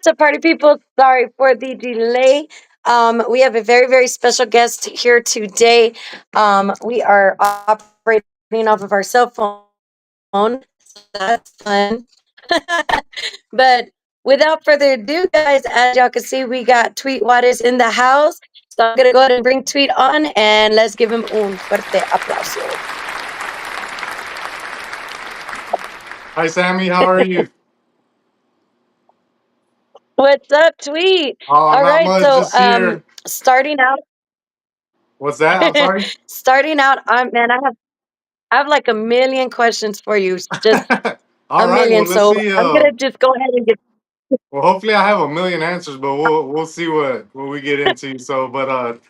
up, party people? Sorry for the delay. We have a very, very special guest here today. We are operating off of our cell phone, so that's fun. But without further ado, guys, as y'all can see, we got Tweet Juarez in the house. So I'm gonna go ahead and bring Tweet on, and let's give him un fuerte aplauso. Hi, Sammy. How are you? What's up, Tweet? Oh, All not right, much. so Just here. starting out, What's that? I'm sorry. starting out, man, I have like a million questions for you, just a All right. million. Well, let's So see. I'm gonna just go ahead and get. Well, hopefully, I have a million answers, but we'll see what we get into. So, but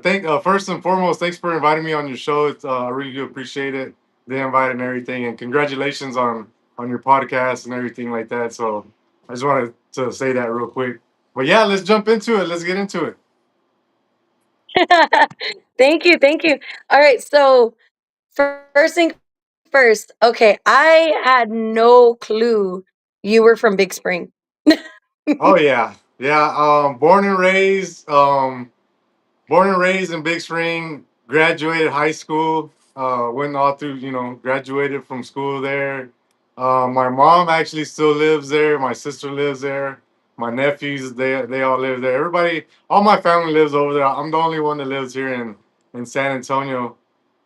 thank first and foremost, thanks for inviting me on your show. It's I really do appreciate it, the invite and everything, and congratulations on your podcast and everything like that. So, I just wanted to say that real quick. But yeah, let's jump into it. Let's get into it. Thank you, thank you. All right, so first thing first. Okay, I had no clue you were from Big Spring. Oh yeah, yeah. Born and raised in Big Spring, graduated high school, went all through, graduated from school there. My mom actually still lives there. My sister lives there. My nephews, they all live there. Everybody, all my family lives over there. I'm the only one that lives here in San Antonio.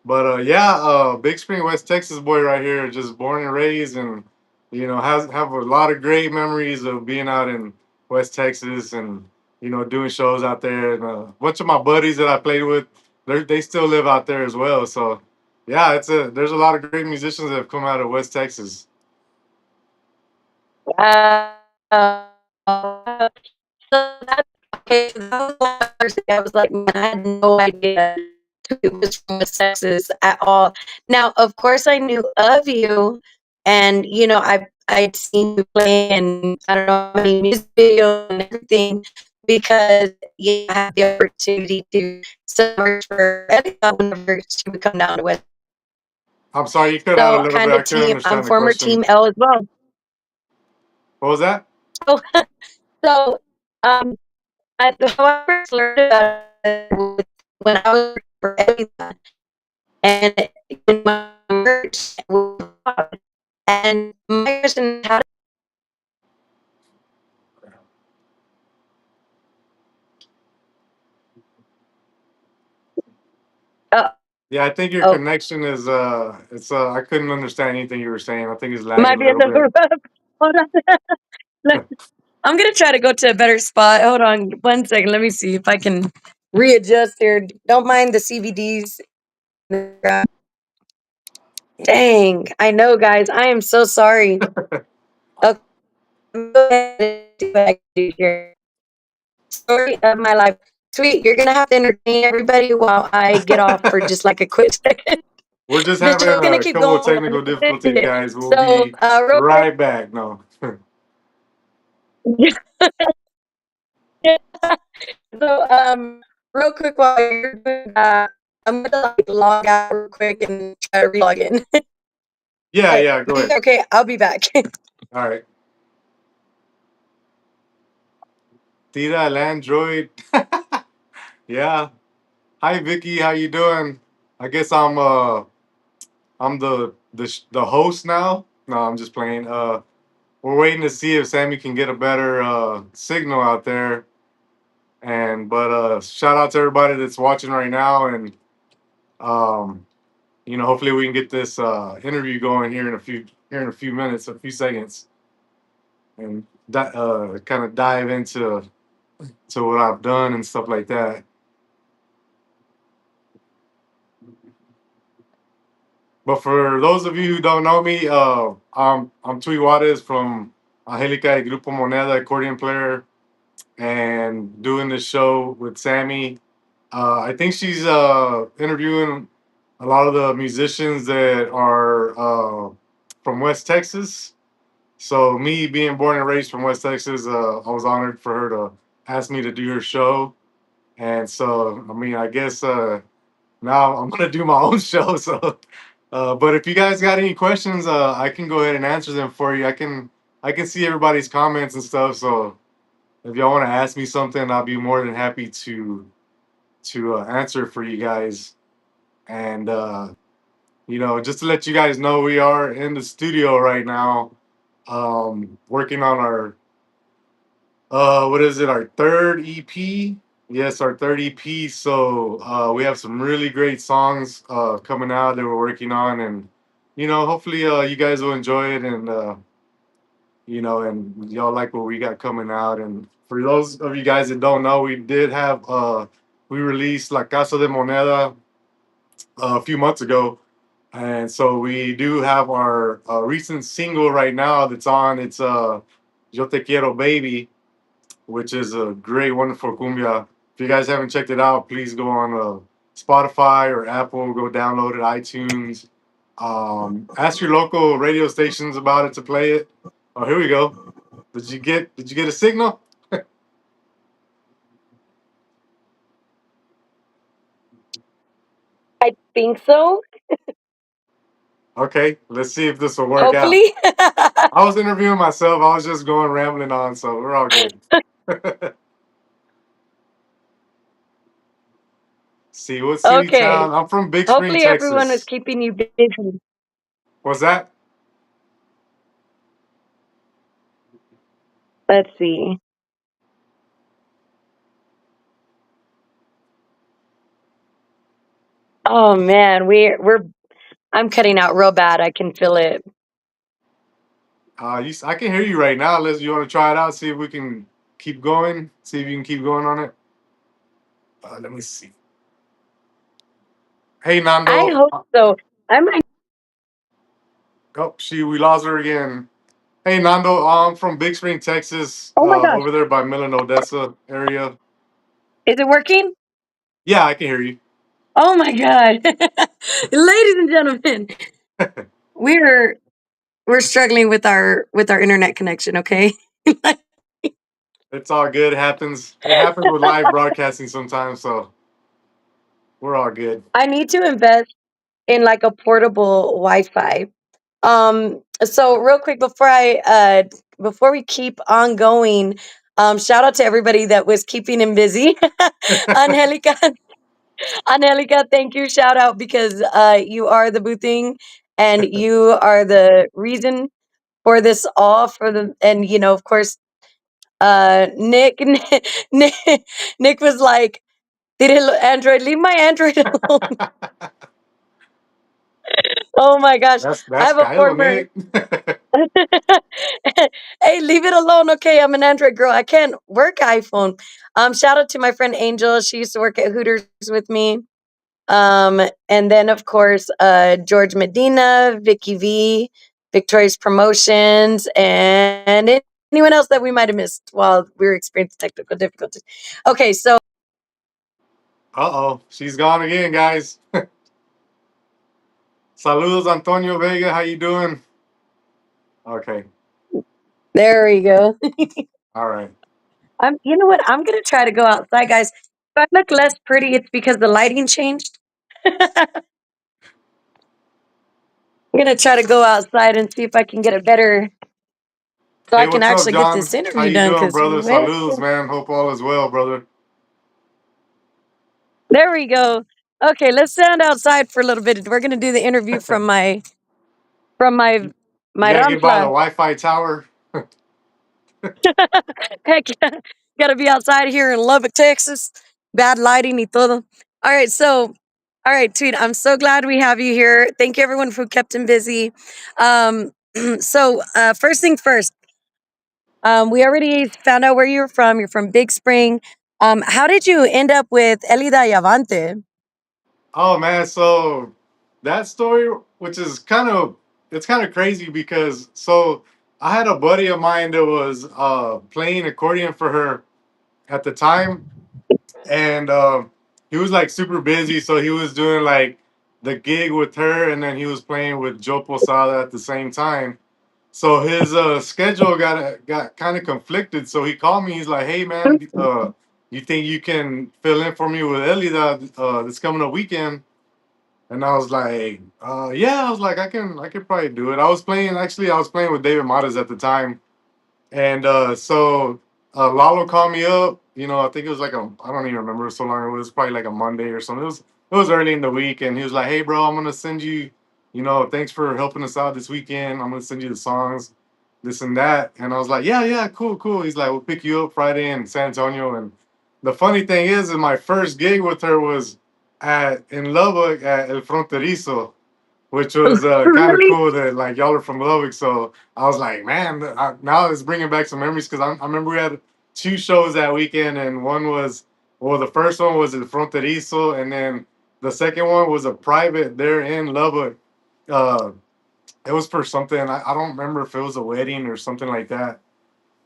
But yeah, Big Spring, West Texas boy right here, just born and raised, and has have a lot of great memories of being out in West Texas and doing shows out there. And a bunch of my buddies that I played with, they still live out there as well. So yeah, there's a lot of great musicians that have come out of West Texas. Wow. So that's okay. So that was my first thing. I was like, man, I had no idea it was from West Texas at all. Now, of course, I knew of you, and I'd seen you play and I don't know how many music videos and everything because I had the opportunity to summer for Erica whenever she would come down to West Texas. I'm sorry, you cut out a So little bit. kind I of couldn't team, understand the former question. team L as well. What was that? So so um how I first learned about it was when I was working for Eviva, and when my merch was up. And my question is, how oh, Yeah, I think your oh, connection is it's I couldn't understand anything you were saying. I think it's might lagging a be a little little bit. rough. Hold on. I'm gonna try to go to a better spot. Hold on 1 second. Let me see if I can readjust here. Don't mind the CVDs. Dang, I know, guys. I am so sorry. Okay, I'm gonna go ahead and see what I can do here. Story of my life. Sweet, you're gonna have to entertain everybody while I get off for just like a quick second. We're just The having show's gonna a keep couple of going. technical difficulties, On. guys. We'll So, be real quick, right back. No. so real quick while you're doing that, I'm gonna like log out real quick and try to re-log in. Yeah, Okay, yeah, go ahead. okay, I'll be back. All right. Tita el Android. Yeah. Hi Vicky, how you doing? I guess I'm the host now. No, I'm just playing. We're waiting to see if Sammy can get a better signal out there. And but shout out to everybody that's watching right now, and um hopefully we can get this interview going here in a few minutes, a few seconds, and kind of dive into what I've done and stuff like that. But for those of you who don't know me, I'm Tweet Juarez from Angelica y Grupo Moneda, accordion player, and doing this show with Sammy. I think she's interviewing a lot of the musicians that are from West Texas. So me being born and raised from West Texas, I was honored for her to ask me to do her show. And so, I mean, I guess now I'm gonna do my own show. So, but if you guys got any questions, I can go ahead and answer them for you. I can see everybody's comments and stuff. So, if y'all want to ask me something, I'll be more than happy to answer for you guys. And just to let you guys know, we are in the studio right now, working on our what is it? Our third EP. Yes, our third EP. So we have some really great songs coming out that we're working on, and hopefully you guys will enjoy it, and and y'all like what we got coming out. And for those of you guys that don't know, we released La Casa de Moneda a few months ago, and so we do have our recent single right now that's on. It's Yo Te Quiero Baby, which is a great, wonderful cumbia. If you guys haven't checked it out, please go on Spotify or Apple, go download it, iTunes. Ask your local radio stations about it to play it. Oh, here we go. Did you get a signal? I think so. Okay, let's see if this will work out. Hopefully. I was interviewing myself. I was just going rambling on, so we're all good. See what city Okay. town? I'm from Big Spring, Hopefully everyone was Texas. keeping you busy. What's that? Let's see. Oh man, we're I'm cutting out real bad. I can feel it. I can hear you right now. Unless you want to try it out, see if we can keep going. See if you can keep going on it. Let me see. Hey, I Nando. hope so. I might. Oh, we lost her again. Hey, Nando. I'm from Big Spring, Texas. Oh my gosh. Over there by Millen, Odessa area. Is it working? Yeah, I can hear you. Oh my god. Ladies and gentlemen, we're we're struggling with our internet connection, okay? It's all good. It happens. It happens with live broadcasting sometimes, so we're all good. I need to invest in like a portable Wi-Fi. So real quick before we keep on going, shout out to everybody that was keeping him busy. Angelica, Angelica, thank you. Shout out because you are the boothing and you are the reason for this all for the and of course Nick Nick, Nick was like, did it Android leave my Android alone? Oh my gosh. I that's have a Kylo, former Nick. Hey, leave it alone. Okay, I'm an Android girl. I can't work iPhone. Shout out to my friend Angel. She used to work at Hooters with me. And then of course, George Medina, Vicky V, Victoria's Promotions, and anyone else that we might have missed while we were experiencing technical difficulties. Okay, so Uh-oh, she's gone again, guys. Saludos, Antonio Vega. How you doing? Okay, there we go. all right. You know what? I'm gonna try to go outside, guys. If I look less pretty, it's because the lighting changed. I'm gonna try to go outside and see if I can get a better, so I Hey, can what's up, actually get John? this How interview you done. doing, Cause brother? Saludos, man. Hope all is well, brother. there we go. Okay, let's stand outside for a little bit. We're gonna do the interview from my You my gotta get by the rampla. Wi-Fi tower. Heck, yeah. Gotta be outside here in Lubbock, Texas. Bad lighting y todo. All right, so all right, Tweet. I'm so glad we have you here. Thank you, everyone, who kept him busy. First thing first. We already found out where you're from. You're from Big Spring. How did you end up with Elida Yavante? Oh man, so that story, which is kind of crazy because I had a buddy of mine that was playing accordion for her at the time, and he was like super busy, so he was doing like the gig with her, and then he was playing with Joe Posada at the same time. So his schedule got kind of conflicted. So he called me. He's like, "Hey man, you think you can fill in for me with Elida this coming up weekend?" And I was like, "Yeah." I was like, I can probably do it." I was playing with David Matas at the time, and so. Lalo called me up. I think it was like I don't even remember so long. It was probably like a Monday or something. It was early in the week, and he was like, "Hey, bro, I'm gonna send you. Thanks for helping us out this weekend. I'm gonna send you the songs, this and that." And I was like, "Yeah, yeah, cool, cool." He's like, "We'll pick you up Friday in San Antonio." And the funny thing is my first gig with her was at in Lubbock at El Fronterizo, which was kind of Really? cool that like y'all are from Lubbock. So I was like, man, now it's bringing back some memories because I remember we had two shows that weekend, and one was well, the first one was in Fronterizo, and then the second one was a private there in Lubbock. Uh, it was for something I don't remember if it was a wedding or something like that.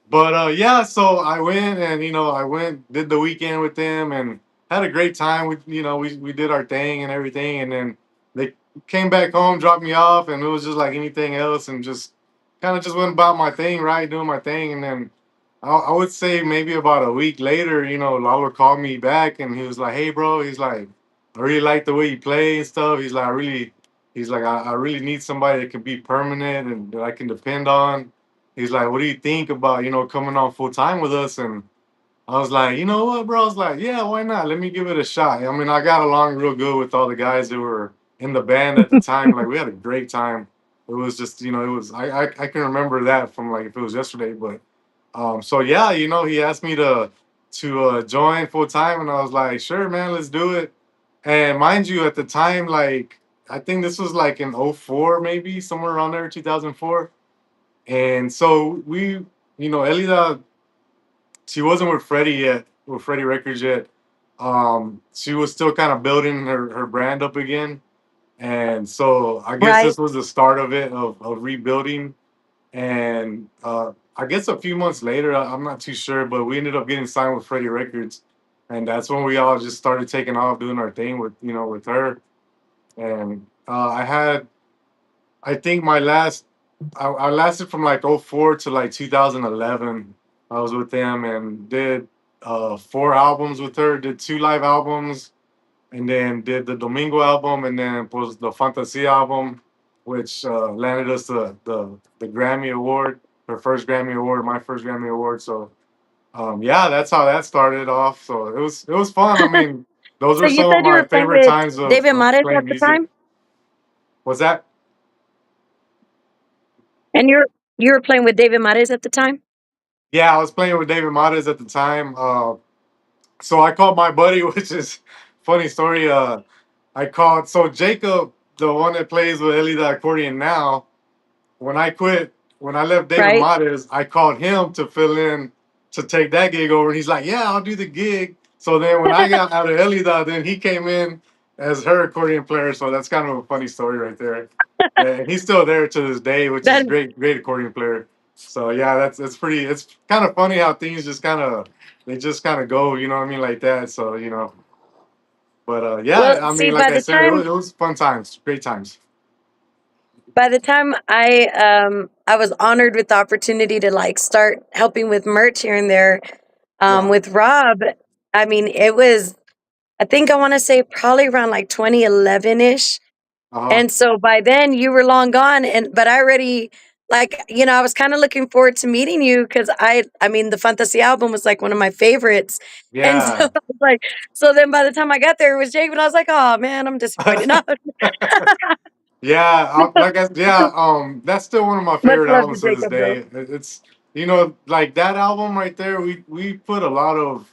But yeah, so I went and I went did the weekend with them and had a great time. We did our thing and everything, and then they came back home, dropped me off, and it was just like anything else, and just kind of just went about my thing, right, doing my thing, and then I would say maybe about a week later, Lalo called me back and he was like, "Hey, bro," he's like, "I really like the way you play and stuff." He's like, I really need somebody that can be permanent and that I can depend on." He's like, "What do you think about, coming on full time with us?" And I was like, "You know what, bro?" I was like, "Yeah, why not? Let me give it a shot." I mean, I got along real good with all the guys that were in the band at the time. Like, we had a great time. It was just, it was, I can remember that from like if it was yesterday. But, so yeah, he asked me to join full time, and I was like, "Sure, man, let's do it." And mind you, at the time, like, I think this was like in '04, maybe somewhere around there, 2004. And so Elida, she wasn't with Freddie yet, with Freddie Records yet. She was still kind of building her brand up again. And so I guess Right. this was the start of it, of rebuilding. And I guess a few months later, I'm not too sure, but we ended up getting signed with Freddie Records. And that's when we all just started taking off, doing our thing with her. And I think I lasted from like '04 to like 2011. I was with them and did four albums with her, did two live albums, and then did the Domingo album, and then was the Fantasia album, which landed us the Grammy Award, her first Grammy Award, my first Grammy Award. So yeah, that's how that started off. So it was fun. I mean, those So were you some of said you my were playing favorite with times of, David of Mares playing at the music. time, Was that? and you were playing with David Mares at the time, Yeah, I was playing with David Mares at the time. So I called my buddy, which is funny story. I called so Jacob, the one that plays with Ellie the accordion now. When I quit, when I left David right? Mares, I called him to fill in to take that gig over, and he's like, "Yeah, I'll do the gig." So then when I got out of Elida, then he came in as her accordion player. So that's kind of a funny story right there. And he's still there to this day, which is That great, great accordion player. So yeah, that's pretty. It's kind of funny how things just kind of go, you know what I mean, like that. So but well, yeah, I see, mean, like I said, it was fun times, great times. by the time I was honored with the opportunity to like start helping with merch here and there Yeah. with Rob. I mean, it was, I think I want to say probably around like 2011 ish. Uh huh. And so by then you were long gone, but I already, like, I was kind of looking forward to meeting you because I mean, the Fantasy album was like one of my favorites. And so Yeah. I was like, so then by the time I got there, it was Jake, and I was like, oh man, I'm disappointed. No, Yeah, yeah, that's still one of my much favorite love to albums to this Jacob though. day. It's like that album right there. We put a lot of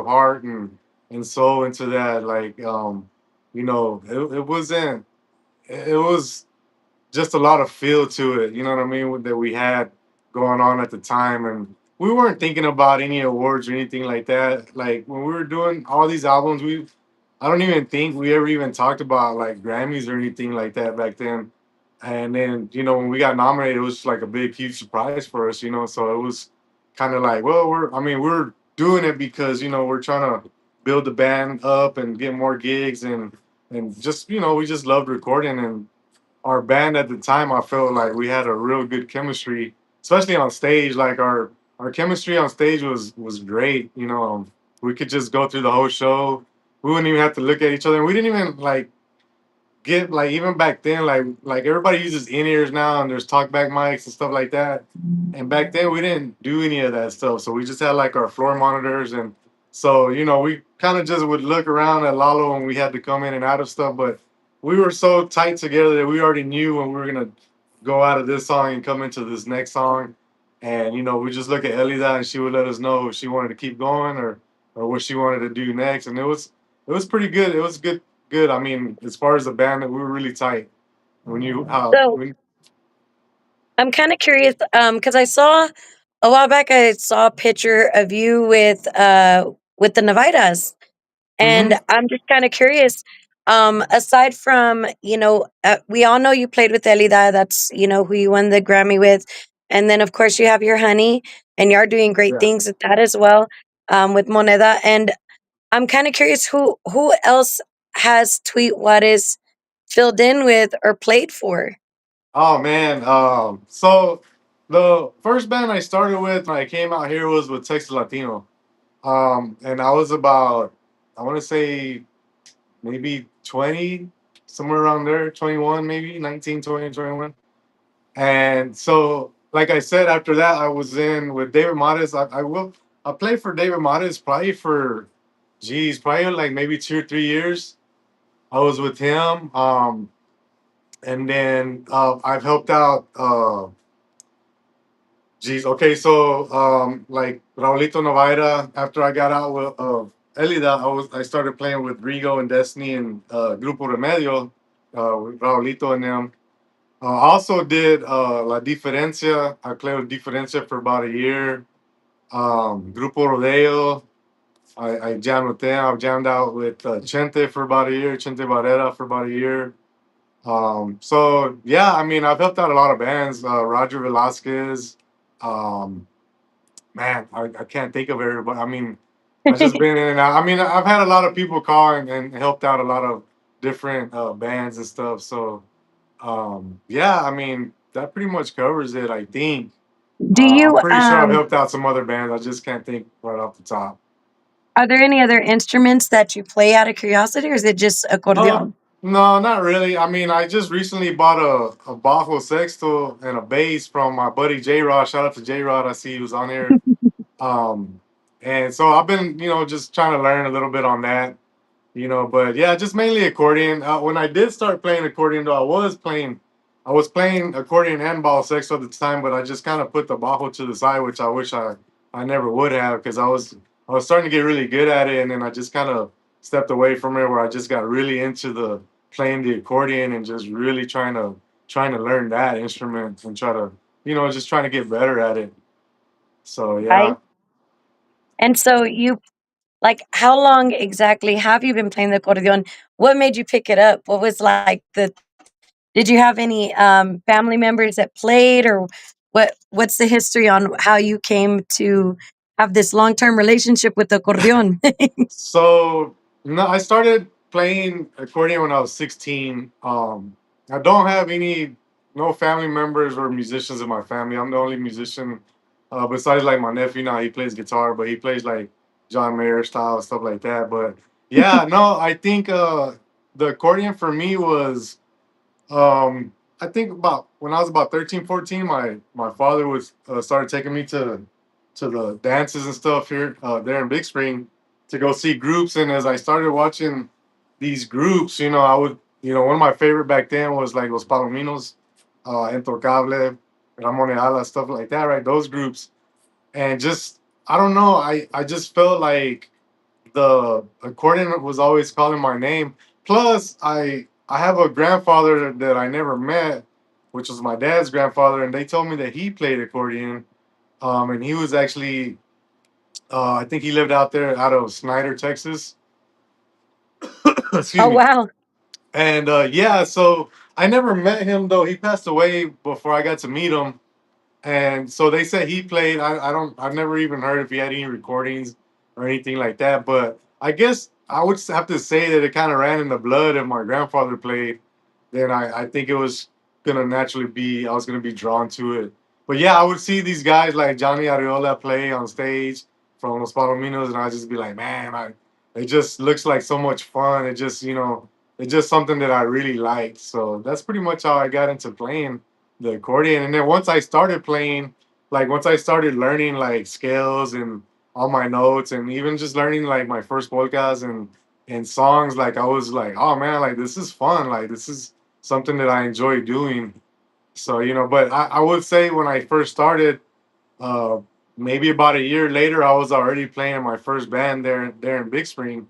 heart and soul into that. Like it wasn't. It was just a lot of feel to it. You know what I mean? That we had going on at the time, and we weren't thinking about any awards or anything like that. Like when we were doing all these albums, I don't even think we ever even talked about like Grammys or anything like that back then. And then when we got nominated, it was like a big, huge surprise for us. So it was kind of like, well, we're doing it because we're trying to build the band up and get more gigs and just we just loved recording and our band at the time, I felt like we had a real good chemistry, especially on stage. Like our chemistry on stage was great. We could just go through the whole show. We wouldn't even have to look at each other. We didn't even like get like even back then, like everybody uses in ears now, and there's talkback mics and stuff like that. And back then we didn't do any of that stuff, so we just had like our floor monitors, and so we kind of just would look around at Lalo when we had to come in and out of stuff. But we were so tight together that we already knew when we were gonna go out of this song and come into this next song. And we just look at Elida, and she would let us know if she wanted to keep going or what she wanted to do next. And it was pretty good. It was good. I mean, as far as the band, we were really tight. When you how So when I'm kind of curious, because I saw a while back, I saw a picture of you with the Navitas, and hmm I'm just kind of curious. Aside from, we all know you played with Elida. That's who you won the Grammy with, and then of course you have your honey, and you are doing great yeah. things with that as well, with Moneda. And I'm kind of curious who else has Tweet Juarez filled in with or played for. Oh man. So the first band I started with when I came out here was with Texas Latino. And I was about, I want to say maybe 20, somewhere around there, 21, maybe 19, 20, 21. And so, like I said, after that, I was in with David Modest. I played for David Modest probably for, geez, probably like maybe 2 or 3 years. I was with him. And then I've helped out. Geez, okay, so like Raulito Novaira. After I got out with Elida, I started playing with Rigo and Destiny and Grupo Remedio, with Raulito and them. I also did La Diferencia. I played with Diferencia for about a year. Grupo Rodeo. I jammed with them. I jammed out with Chente for about a year. Chente Barrera for about a year. So yeah, I mean, I've helped out a lot of bands. Roger Velasquez. Um, Man, I can't think of everybody. I mean, I've just been in and out. I mean, I've had a lot of people call and helped out a lot of different bands and stuff. So yeah, I mean, that pretty much covers it, I think. Do I'm you pretty sure I've helped out some other bands. I just can't think right off the top. Are there any other instruments that you play out of curiosity, or is it just Uh, accordion? no, not really. I mean, I just recently bought a Bajo Sexto and a bass from my buddy J Rod. Shout out to J Rod. I see he was on here. Um, and so I've been, just trying to learn a little bit on that. But yeah, just mainly accordion. When I did start playing accordion, though, I was playing accordion and ball sex at the time, but I just kind of put the bajo to the side, which I wish I never would have, because I was starting to get really good at it, and then I just kind of stepped away from it, where I just got really into the playing the accordion and just really trying to learn that instrument and try to, just trying to get better at it. So I yeah. and so you like how long exactly have you been playing the accordion? What made you pick it up? What was like the Did you have any family members that played, or what's the history on how you came to have this long-term relationship with the accordion? So no, I started playing accordion when I was 16. I don't have no family members or musicians in my family. I'm the only musician, besides like my nephew. Now he plays guitar, but he plays like John Mayer style stuff like that. But yeah, no, I think the accordion for me was, I think about when I was about 13, 14, my father was started taking me to the dances and stuff here there in Big Spring to go see groups. And as I started watching these groups, I would, one of my favorite back then was like Los Palominos, Intocable, Ramon Ayala, stuff like that, right? Those groups. And just, I don't know, I just felt like the accordion was always calling my name. Plus, I have a grandfather that I never met, which was my dad's grandfather, and they told me that he played accordion. And he was actually, I think he lived out there out of Snyder, Texas. Excuse Oh me. wow. And yeah, so I never met him though. He passed away before I got to meet him. And so they said he played. I've never even heard if he had any recordings or anything like that. But I guess I would have to say that it kind of ran in the blood. If my grandfather played, then I think it was gonna naturally be, I was gonna be drawn to it. But yeah, I would see these guys like Johnny Ariola play on stage from Los Palominos, and I'd just be like, man, it just looks like so much fun. It just, it's just something that I really liked. So that's pretty much how I got into playing the accordion. And then once I started playing, like once I started learning like scales and all my notes, and even just learning like my first polkas and songs, like I was like, oh man, like this is fun. Like this is something that I enjoy doing. So, but I would say when I first started, uh, maybe about a year later, I was already playing in my first band there in Big Spring.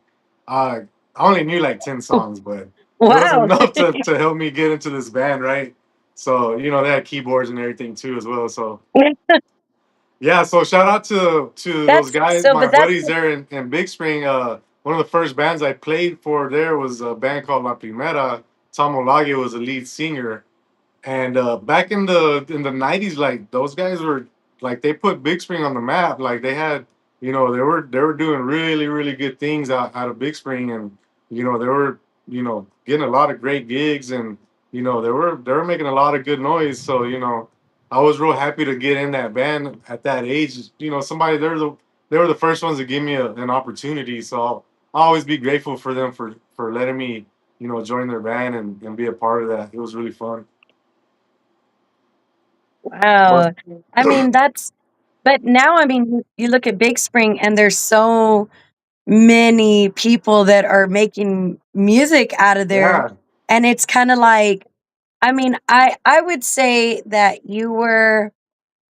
I only knew like 10 songs, but it was Wow. enough to help me get into this band, right? So, they had keyboards and everything too as well. So yeah, so shout out to those That's guys, so, my but that's buddies there in Big Spring. One of the first bands I played for there was a band called La Primera. Tom Olage was the lead singer, and back in the '90s, like those guys were like they put Big Spring on the map. Like they had, they were doing really really good things out of Big Spring, and they were getting a lot of great gigs, and they were making a lot of good noise. So I was real happy to get in that band at that age. Somebody they were the first ones to give me an opportunity. So I'll always be grateful for them for letting me join their band and be a part of that. It was really fun. But wow. I mean, that's, but now, I mean, you look at Big Spring and there's so many people that are making music out of there. yeah, And it's kind of like, I mean, I would say that you were,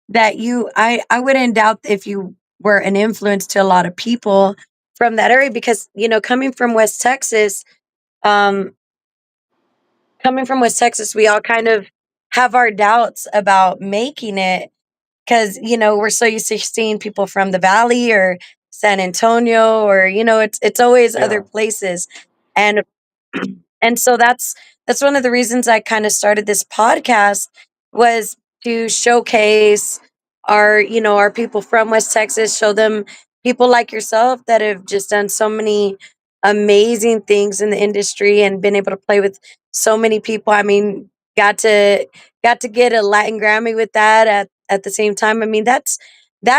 that you, I wouldn't doubt if you were an influence to a lot of people from that area because, coming from West Texas, um, we all kind of have our doubts about making it because we're so used to seeing people from the valley or San Antonio, or it's always other yeah. places. And and so that's one of the reasons I kind of started this podcast, was to showcase our people from West Texas, show them people like yourself that have just done so many amazing things in the industry and been able to play with so many people. I mean, got to got to get a Latin Grammy with that at the same time. I mean, that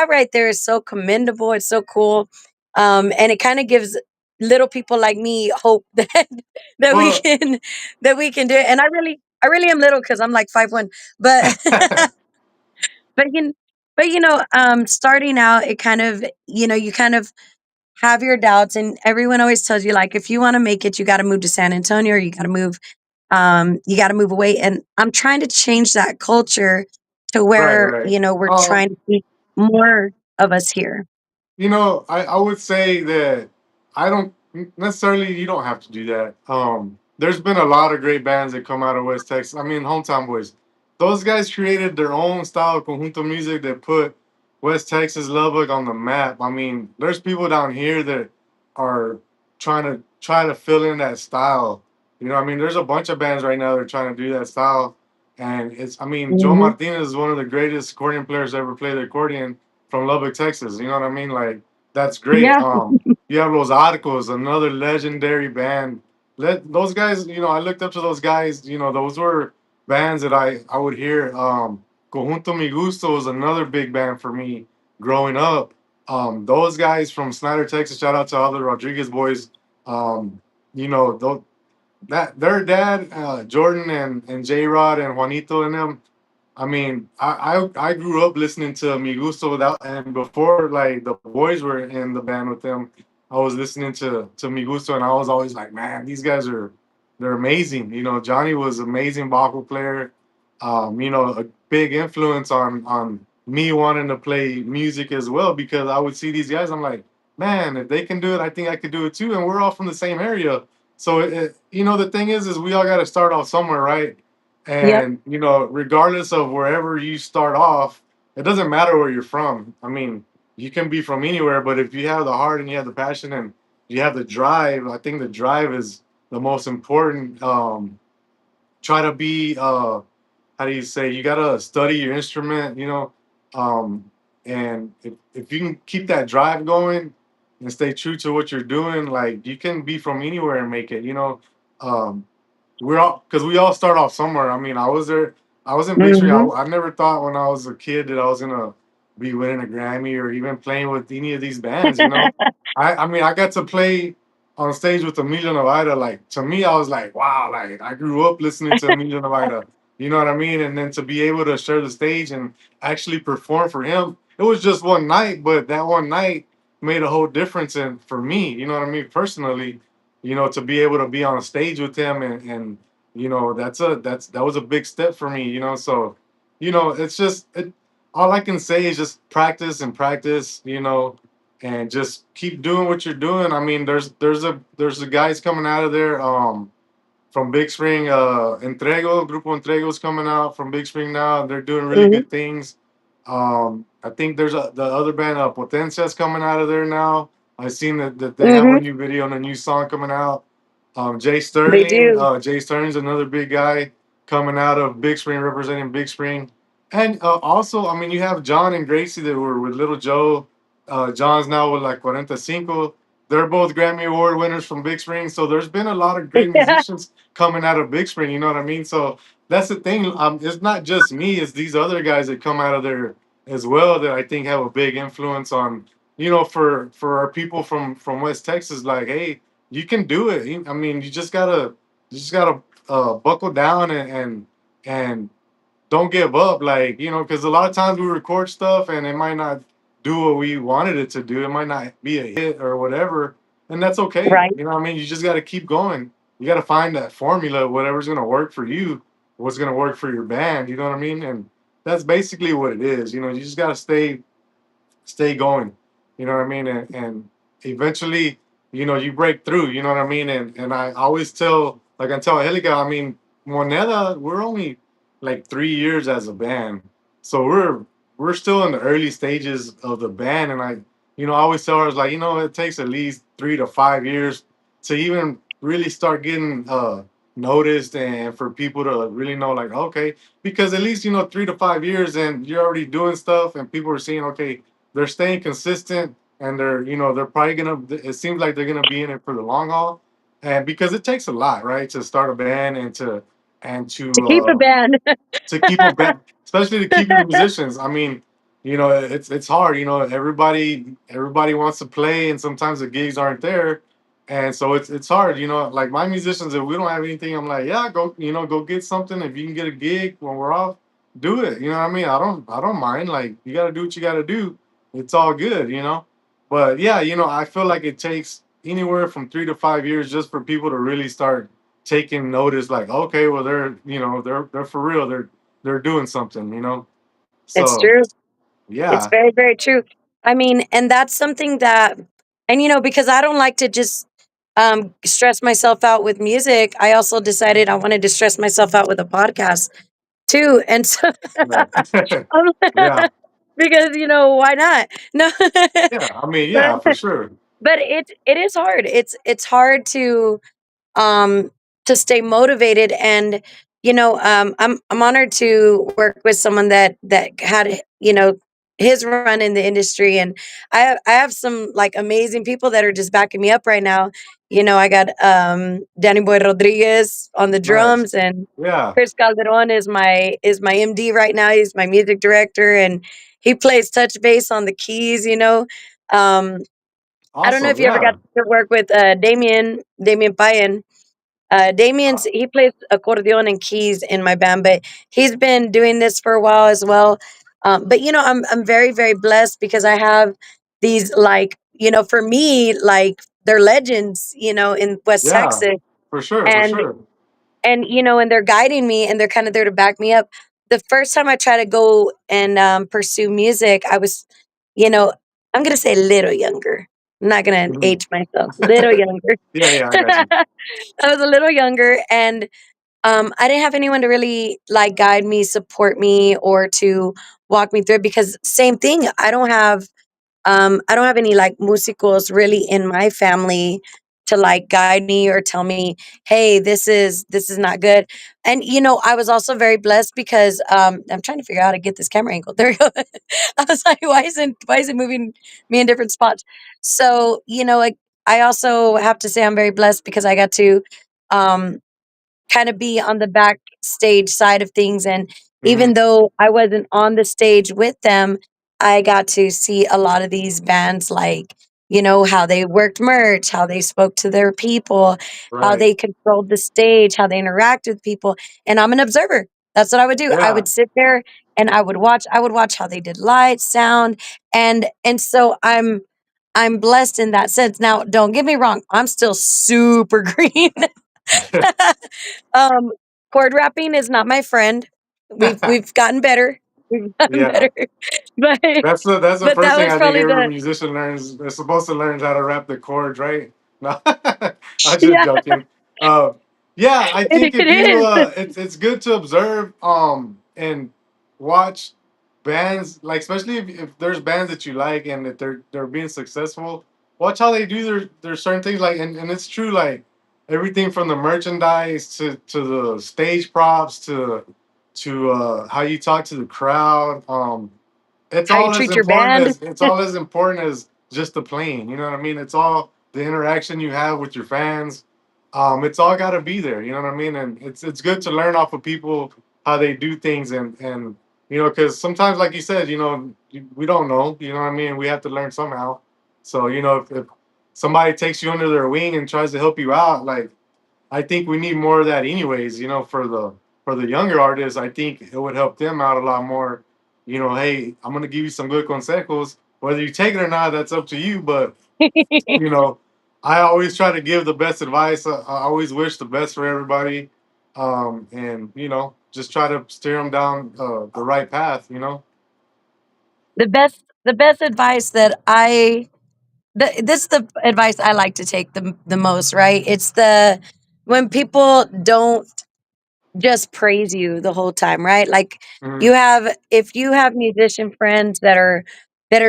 right there is so commendable. It's so cool. And it kind of gives little people like me hope that we Well, can that we can do it. And I really am little because I'm like 5'1", but but you starting out, it kind of, you kind of have your doubts, and everyone always tells you, like, if you want to make it, you got to move to San Antonio, or you got to move away. And I'm trying to change that culture to right, where, right. we're trying to see more of us here. I would say that I don't necessarily you don't have to do that. There's been a lot of great bands that come out of West Texas. I mean, Hometown Boys. Those guys created their own style of conjunto music that put West Texas Lubbock on the map. I mean, there's people down here that are trying to fill in that style. I mean, there's a bunch of bands right now that are trying to do that style. And I mean, Joe Hmm. Martinez is one of the greatest accordion players to ever play the accordion from Lubbock, Texas. You know what I mean? Like that's great. Yeah. You have Los Arcos, another legendary band. Those guys, I looked up to those guys. Those were bands that I would hear. Conjunto Mi Gusto was another big band for me growing up. Those guys from Snyder, Texas. Shout out to all the Rodriguez boys. Those that their dad, Jordan and J Rod and Juanito and them. I mean, I grew up listening to Mi Gusto without, and before like the boys were in the band with them, I was listening to Mi Gusto, and I was always like, man, these guys they're amazing. Johnny was amazing vocal player. A big influence on me wanting to play music as well because I would see these guys. I'm like, man, if they can do it, I think I could do it too. And we're all from the same area, so the thing is we all got to start off somewhere, right? Yep. And regardless of wherever you start off, it doesn't matter where you're from. I mean, you can be from anywhere, but if you have the heart and you have the passion and you have the drive, I think the drive is the most important. Try to be how do you say, you gotta study your instrument, um, and if you can keep that drive going and stay true to what you're doing, like you can be from anywhere and make it. Um, we're all because we all start off somewhere. I mean, I was there. I was in Big Street. Hmm. I never thought when I was a kid that I was gonna be winning a Grammy or even playing with any of these bands. I mean, I got to play on stage with Emilio Navaira, like to me, I was like, wow, like I grew up listening to Emilio Navaira. You know what I mean? And then to be able to share the stage and actually perform for him, it was just one night, but that one night made a whole difference in for me. You know what I mean? Personally, to be able to be on stage with him and that was a big step for me. So it's just all I can say is just practice and practice. And just keep doing what you're doing. I mean, there's a guys coming out of there. From Big Spring, Grupo Entrego's coming out from Big Spring now. They're doing really Mhm. good things. I think the other band, Potencia's coming out of there now. I seen that they have a Mhm. new video and a new song coming out. They do. Jay Sterling's another big guy coming out of Big Spring, representing Big Spring. And also, I mean, you have John and Gracie that were with Little Joe. John's now with like 45. They're both Grammy Award winners from Big Spring. So there's been a lot of great musicians coming out of Big Spring. You know what I mean? So that's the thing. It's not just me. It's these other guys that come out of there as well that I think have a big influence on, for our people from West Texas. Like, hey, you can do it. I mean, you just gotta buckle down and don't give up. Like, because a lot of times we record stuff and it might not do what we wanted it to do. It might not be a hit or whatever, and that's okay. Right. You know what I mean? You just got to keep going. You got to find that formula, whatever's gonna work for you, what's gonna work for your band. You know what I mean? And that's basically what it is. You just got to stay going. You know what I mean? And eventually, you break through. You know what I mean? And I always I tell Angelica, I mean, Moneda, we're only like 3 years as a band, so we're still in the early stages of the band. And I always tell her, like, it takes at least 3 to 5 years to even really start getting noticed and for people to really know, like, okay, because at least 3 to 5 years and you're already doing stuff and people are seeing, okay, they're staying consistent and they're probably gonna, it seems like they're gonna be in it for the long haul. And because it takes a lot, right, to start a band and to and To to keep a uh band. to keep a band, especially to keep your musicians. I mean, it's hard. Everybody wants to play, and sometimes the gigs aren't there, and so it's hard. Like my musicians, if we don't have anything, I'm like, yeah, go get something. If you can get a gig when we're off, do it. You know what I mean? I don't mind. Like, you got to do what you got to do. It's all good. But yeah, I feel like it takes anywhere from 3 to 5 years just for people to really start taking notice. Like, okay, well, they're for real. They're doing something. It's So true. It's yeah, very, very true. I mean, and that's something that, and because I don't like to just stress myself out with music, I also decided I wanted to stress myself out with a podcast too. And so, right. um, Yeah, because why not? No, yeah. I mean, but yeah, for sure. it is hard. It's hard um to stay motivated. And I'm honored to work with someone that had his run in the industry. And I have some like amazing people that are just backing me up right now. I got Danny Boy Rodriguez on the Nice. drums, and Yeah, Chris Calderon is my MD right now. He's my music director, and he plays touch bass on the keys. um I don't know awesome. if you ever got Yeah, to work with Damien Payan. He plays accordion and keys in my band, but he's been doing this for a while as well. But I'm very, very blessed because I have these, like, for me, like, they're legends, in West yeah, Texas. for sure, for and sure. and they're guiding me, and they're kind of there to back me up. The first time I tried to go and pursue music, I was, you know, I'm gonna say a little younger. I'm not gonna Mhm. age myself. Little younger. Yeah, yeah, I got you. I was a little younger, and I didn't have anyone to really like guide me, support me, or to walk me through it, because same thing. I don't have any like musicals really in my family to like guide me or tell me, hey, this is not good. And I was also very blessed because I'm trying to figure out how to get this camera angle. There we go. I was like, why is it moving me in different spots? So, like, I also have to say I'm very blessed because I got to um kind of be on the backstage side of things. And even Hmm. though I wasn't on the stage with them, I got to see a lot of these bands like how they worked merch, how they spoke to their people, how Right. they controlled the stage, how they interact with people. And I'm an observer. That's what I would do. I Yeah. would sit there and I would watch how they did light, sound, and so I'm blessed in that sense. Now, don't get me wrong, I'm still super green. um Chord rapping is not my friend. We've gotten better. We've gotten Yeah. better. But That's the but first that thing was I think probably every the musician learns. They're supposed to learn how to rap the chords, right? No, I'm just yeah, joking. Uh, yeah, I think it if you is. it's good to observe and watch bands, like especially if there's bands that you like and that they're being successful. Watch how they do their certain things, like, and it's true, like everything from the merchandise to the stage props to how you talk to the crowd. It's How you all as treat your important band. as it's all as important as just the playing. You know what I mean? It's all the interaction you have with your fans. It's all got to be there. You know what I mean? And it's good to learn off of people how they do things and because sometimes, like you said, we don't know. You know what I mean? We have to learn somehow. So if somebody takes you under their wing and tries to help you out, like I think we need more of that anyways, for the younger artists. I think it would help them out a lot more. Hey, I'm gonna give you some good consejos. Whether you take it or not, that's up to you. But you know, I always try to give the best advice. I always wish the best for everybody. And just try to steer them down the right path, The best advice that this is the advice I like to take the most, right? It's the when people don't just praise you the whole time, right? Like Mhm. if you have musician friends that are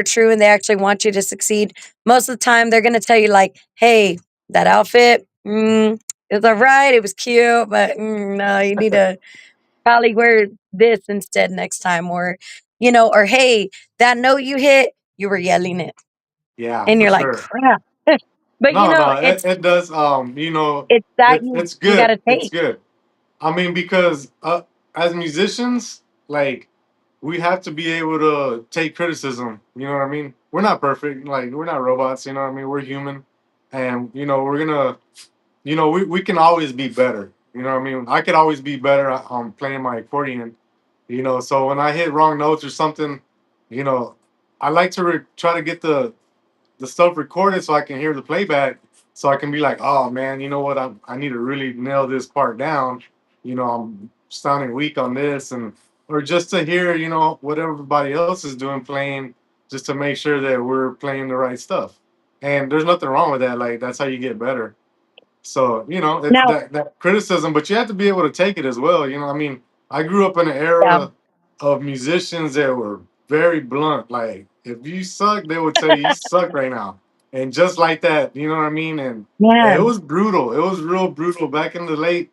true and they actually want you to succeed, most of the time they're gonna tell you like, "Hey, that outfit, it's all right, it was cute, but no, you need to probably wear this instead next time," or "Hey, that note you hit, you were yelling it," Yeah, and for you're like, sure. "Crap," but No, no, it, it's it does. it's that It's you got good. to It's take. good. I mean, because as musicians, like we have to be able to take criticism. You know what I mean? We're not perfect. Like we're not robots. You know what I mean? We're human, and we're gonna. We can always be better. You know what I mean? I could always be better on playing my accordion. So when I hit wrong notes or something, you know, I like to try to get the stuff recorded so I can hear the playback, so I can be like, oh man, you know what? I need to really nail this part down. I'm sounding weak on this, and or just to hear, what everybody else is doing playing, just to make sure that we're playing the right stuff. And there's nothing wrong with that. Like that's how you get better. So, it's Now, that criticism, but you have to be able to take it as well. I mean, I grew up in an yeah, era of musicians that were very blunt. Like, if you suck, they would tell you suck right now. And just like that, you know what I mean? And it man, was brutal. It was real brutal back in the late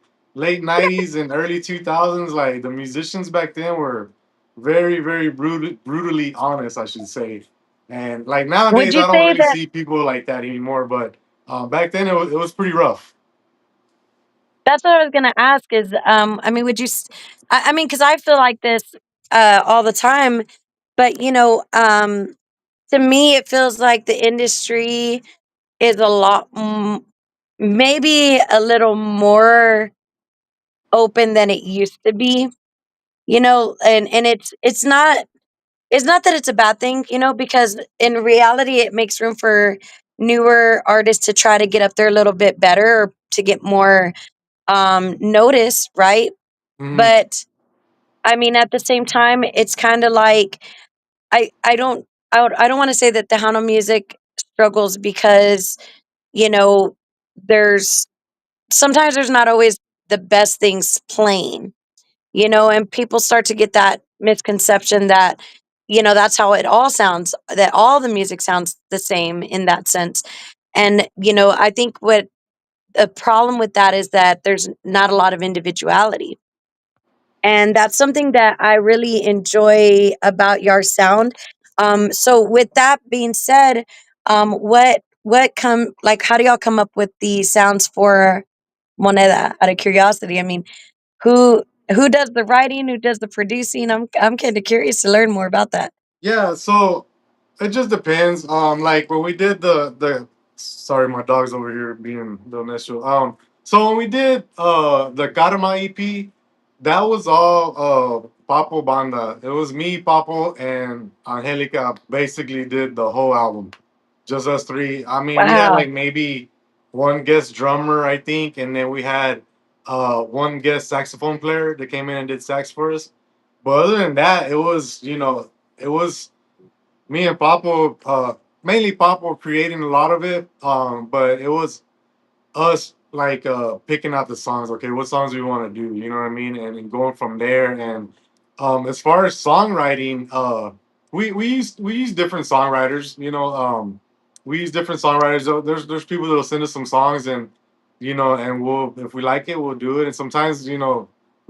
90s and early 2000s. Like the musicians back then were very, very brutally honest, I should say. And like would nowadays, you I don't say really that see people like that anymore. But back then, it was pretty rough. that's what I was gonna ask is, I mean, would you, I mean, because I feel like this all the time, but to me, it feels like the industry is a lot, maybe a little more open than it used to be, and it's not that it's a bad thing, because in reality, it makes room for newer artists to try to get up there a little bit better or to get more notice, right? Mhm. But I mean, at the same time, it's kind of like I don't want to say that Tejano music struggles because you know there's sometimes there's not always the best things playing, and people start to get that misconception that that's how it all sounds, that all the music sounds the same in that sense. And I think what the problem with that is that there's not a lot of individuality. And that's something that I really enjoy about your sound. So with that being said, what come like how do y'all come up with the sounds for Moneda? Out of curiosity, I mean, who who does the writing? Who does the producing? I'm kind of curious to learn more about that. Yeah. So It just depends. Like when we did the sorry, my dog's over here being the initial. So when we did the Karma EP, that was all Papo Banda. It was me, Papo, and Angelica basically did the whole album. Just us three. I mean, we had Wow. like maybe one guest drummer, I think, and then we had one guest saxophone player that came in and did sax for us. But other than that, it was, it was me and Papo, mainly Papo creating a lot of it. But it was us like picking out the songs. Okay, what songs do we want to do? You know what I mean? And going from there. And as far as songwriting, we use different songwriters. We use different songwriters. There's people that'll send us some songs, and and we'll, if we like it, we'll do it. And sometimes we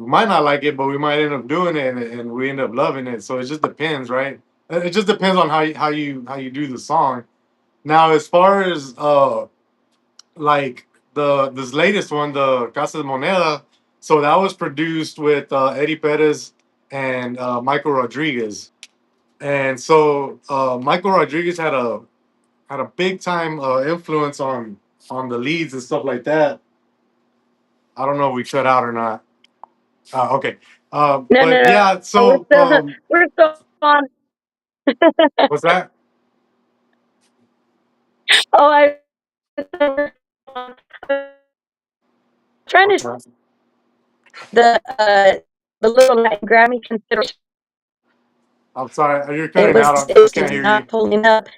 might not like it, but we might end up doing it, and we end up loving it. So it just depends, right? It just depends on how you do the song. Now, as far as like the this latest one, the Casa de Moneda. So that was produced with Eddie Perez and Michael Rodriguez. And so Michael Rodriguez had a big time influence on the leads and stuff like that. I don't know if we shut out or not. Okay. No, no, But no. yeah, We're so still we're still on. what's that? Oh, I was trying to Okay. the little like Grammy consideration. I'm sorry, you're It cutting was out. it I was can't hear you. not pulling up.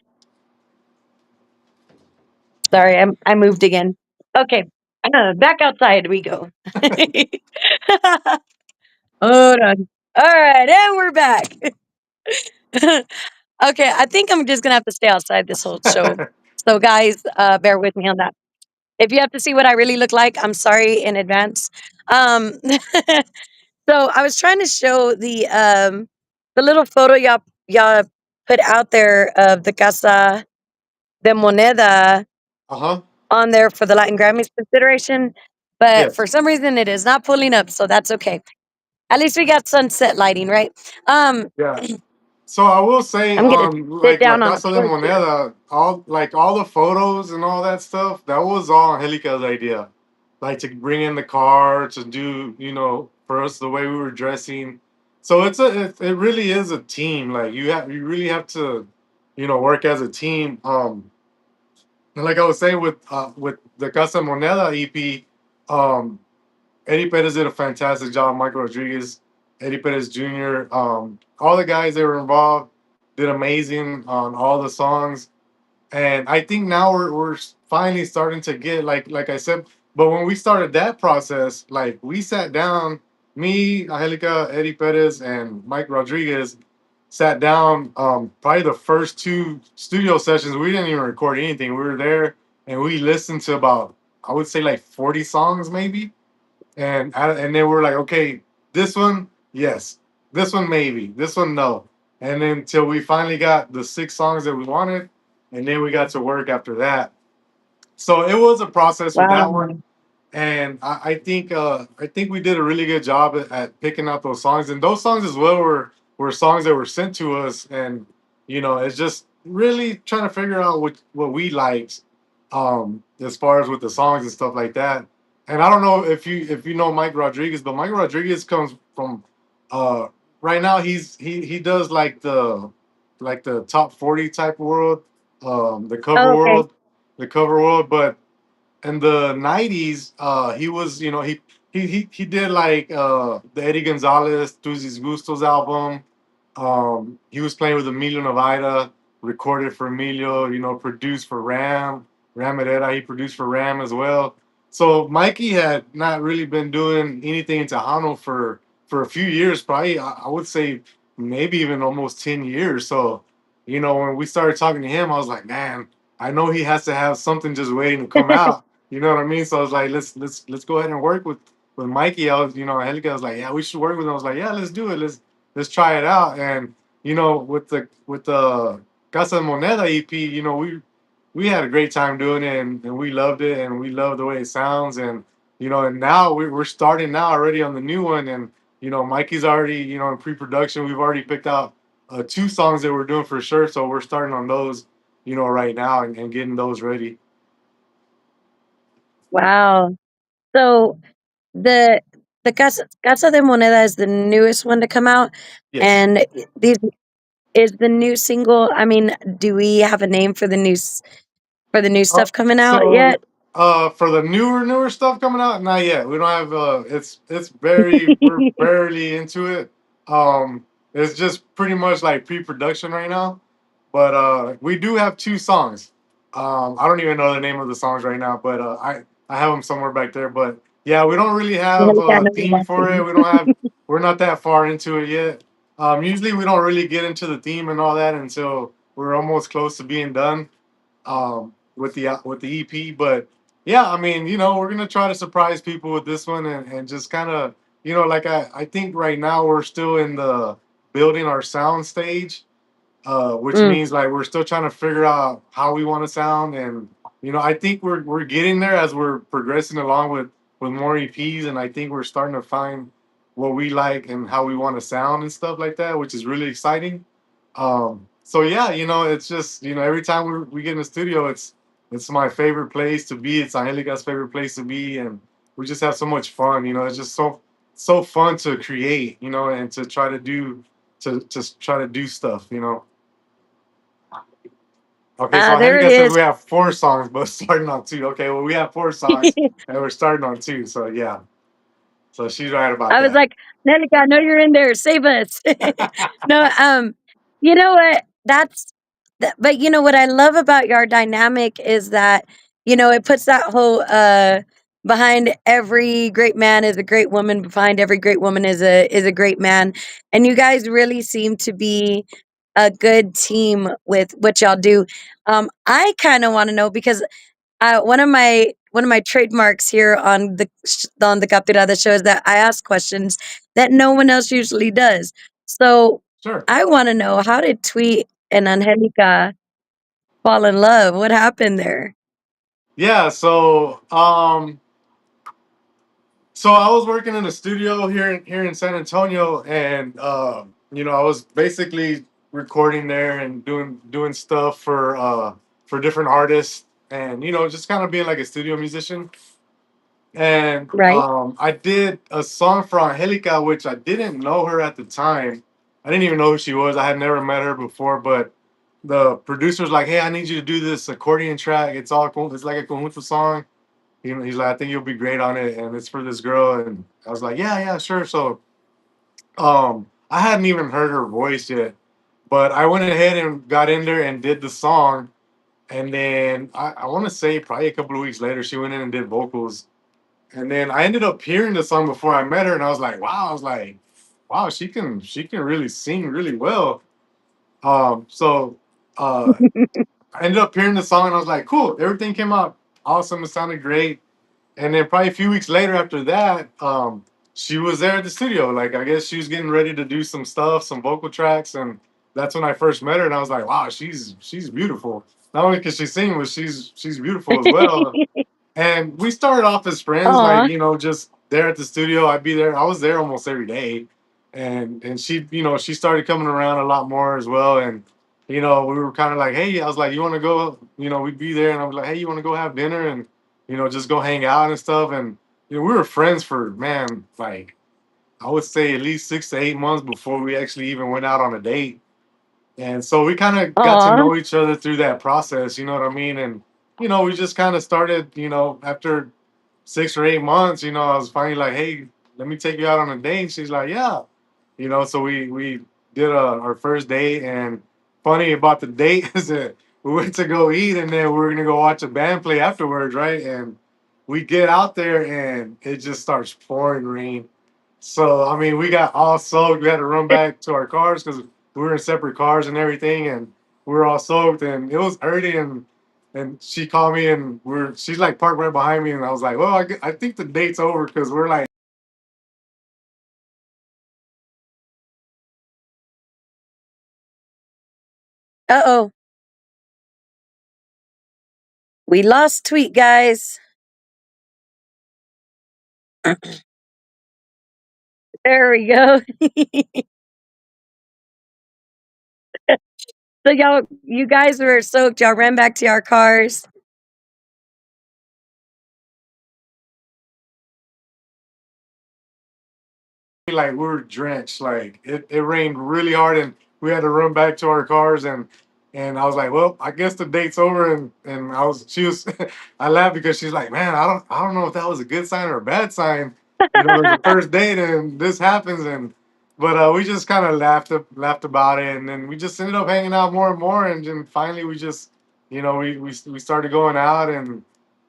Sorry, I moved again. Okay, back outside we go. Hold on. All right, and we're back. Okay, I think I'm just gonna have to stay outside this whole show. So, guys, bear with me on that. If you have to see what I really look like, I'm sorry in advance. Um, so I was trying to show the little photo y'all put out there of the Casa de Moneda Uh huh. on there for the Latin Grammys consideration, but Yes. for some reason it is not pulling up, so that's okay. At least we got sunset lighting, right? Um, Yeah. So I will say, I'm gonna sit like La down on the Casa de porch here. Moneda, all the photos and all that stuff, that was all Angelica's idea. Like to bring in the car, to do, for us the way we were dressing. So it really is a team. Like you really have to, work as a team. And like I was saying with the Casa Moneda EP, um, Eddie Perez did a fantastic job. Michael Rodriguez, Eddie Perez Jr., all the guys that were involved did amazing on all the songs. And I think now we're finally starting to get like I said. But when we started that process, like we sat down, me, Angelica, Eddie Perez, and Mike Rodriguez sat down. Probably the first two studio sessions, we didn't even record anything. We were there and we listened to about, I would say, like 40 songs maybe. And then we're like, okay, this one, yes, this one maybe, this one no, and then till we finally got the six songs that we wanted, and then we got to work after that. So it was a process with that Wow. one, and I think we did a really good job at picking out those songs, and those songs as well were songs that were sent to us, and it's just really trying to figure out what we liked, as far as with the songs and stuff like that. And I don't know if you know Mike Rodriguez, but Mike Rodriguez comes from uh right now he does like the top 40 type world, the cover Oh, okay. world, but in the '90s, he was, he did like the Eddie Gonzalez Tuzi's Gustos album. He was playing with Emilio Navaida, recorded for Emilio, produced for Ram Herrera. He produced for Ram as well. So Mikey had not really been doing anything in Tejano for a few years, probably I would say maybe even almost 10 years. So when we started talking to him, I was like, man, I know he has to have something just waiting to come out. You know what I mean? So I was like, let's go ahead and work with Mikey. I was, Angelica was like, yeah, we should work with him. I was like, yeah, let's do it. Let's try it out. And with the Casa de Moneda EP, we had a great time doing it, and we loved it, and we love the way it sounds. And now we're starting now already on the new one, and Mikey's already in pre-production. We've already picked out two songs that we're doing for sure. So we're starting on those, right now and getting those ready. Wow. So the the Casa de Moneda is the newest one to come out, Yes. and these is the new single. I mean, do we have a name for for the new stuff coming out So yet? for the newer stuff coming out, not yet. We don't have it's very we're barely into it. It's just pretty much like pre-production right now. But we do have two songs. I don't even know the name of the songs right now, but I have them somewhere back there. But yeah, we don't really have Angelica, I a know you're theme for it. watching. We're not that far into it yet. Usually we don't really get into the theme and all that until we're almost close to being done with the EP. But yeah, I mean, we're gonna try to surprise people with this one and just kind of, like I think right now we're still in the building our sound stage, which Mm. means like we're still trying to figure out how we want to sound, and I think we're getting there as we're progressing along with more EPs, and I think we're starting to find what we like and how we want to sound and stuff like that, which is really exciting. So yeah, it's just every time we get in the studio, it's my favorite place to be. It's Angelica's favorite place to be, and we just have so much fun. It's just so fun to create, and to try to do to try to do stuff. Okay, so There it Angelica says is. we have four songs, but starting on two. Okay, well we have four songs and we're starting on two. So yeah, so she's right about I was that. like, "Angelica, I know you're in there. Save us." No, you know what? But you know what I love about your dynamic is that, it puts that whole behind every great man is a great woman, behind every great woman is a great man. And you guys really seem to be a good team with what y'all do. I kind of want to know because one of my trademarks here on the Capturada show is that I ask questions that no one else usually does. So Sure. I want to know, how did Tweet and Angelica fall in love? What happened there? Yeah. So I was working in a studio here in San Antonio, and I was basically recording there and doing stuff for different artists, and just kind of being like a studio musician. And Right? I did a song for Angelica, which I didn't know her at the time. I didn't even know who she was. I had never met her before, but the producer's like, "Hey, I need you to do this accordion track. It's like a conjunto song." He's like, "I think you'll be great on it, and it's for this girl." And I was like, "Yeah, yeah, sure." So I hadn't even heard her voice yet, but I went ahead and got in there and did the song. And then I want to say probably a couple of weeks later, she went in and did vocals. And then I ended up hearing the song before I met her, and I was like, "Wow!" I was like, "Wow, she can really sing really well." So I ended up hearing the song, and I was like, "Cool!" Everything came out awesome. It sounded great. And then probably a few weeks later after that, she was there at the studio. Like I guess she was getting ready to do some stuff, some vocal tracks, and that's when I first met her. And I was like, "Wow, she's beautiful. Not only can she sing, but she's beautiful as well." And we started off as friends, like, Aw. just there at the studio. I'd be there. I was there almost every day. And she, she started coming around a lot more as well. And, we were kind of like, "Hey," I was like, "You want to go?" We'd be there and I was like, "Hey, you want to go have dinner and, just go hang out and stuff." And, we were friends for, man, like, I would say at least 6 to 8 months before we actually even went out on a date. And so we kind of got to Aw. know each other through that process, you know what I mean? And, we just kind of started, after 6 or 8 months, I was finally like, "Hey, let me take you out on a date." She's like, "Yeah." So we did our first date. And funny about the date is that we went to go eat, and then we were going to go watch a band play afterwards, right? And we get out there and it just starts pouring rain. So, I mean, we got all soaked. We had to run back to our cars because we were in separate cars and everything, and we were all soaked, and it was early. And she called me, and she's like parked right behind me, and I was like, "Well, I think the date's over because we're like." Uh-oh. We lost Tweet, guys. There we go. So you guys were soaked. Y'all ran back to your cars. Like we were drenched. Like it rained really hard, and we had to run back to our cars. And I was like, well, I guess the date's over. And she was, I laughed because she's like, man, I don't know if that was a good sign or a bad sign. You know, it's the first date and this happens. But we just kind of laughed about it, and then we just ended up hanging out more and more, and then finally we just, we started going out, and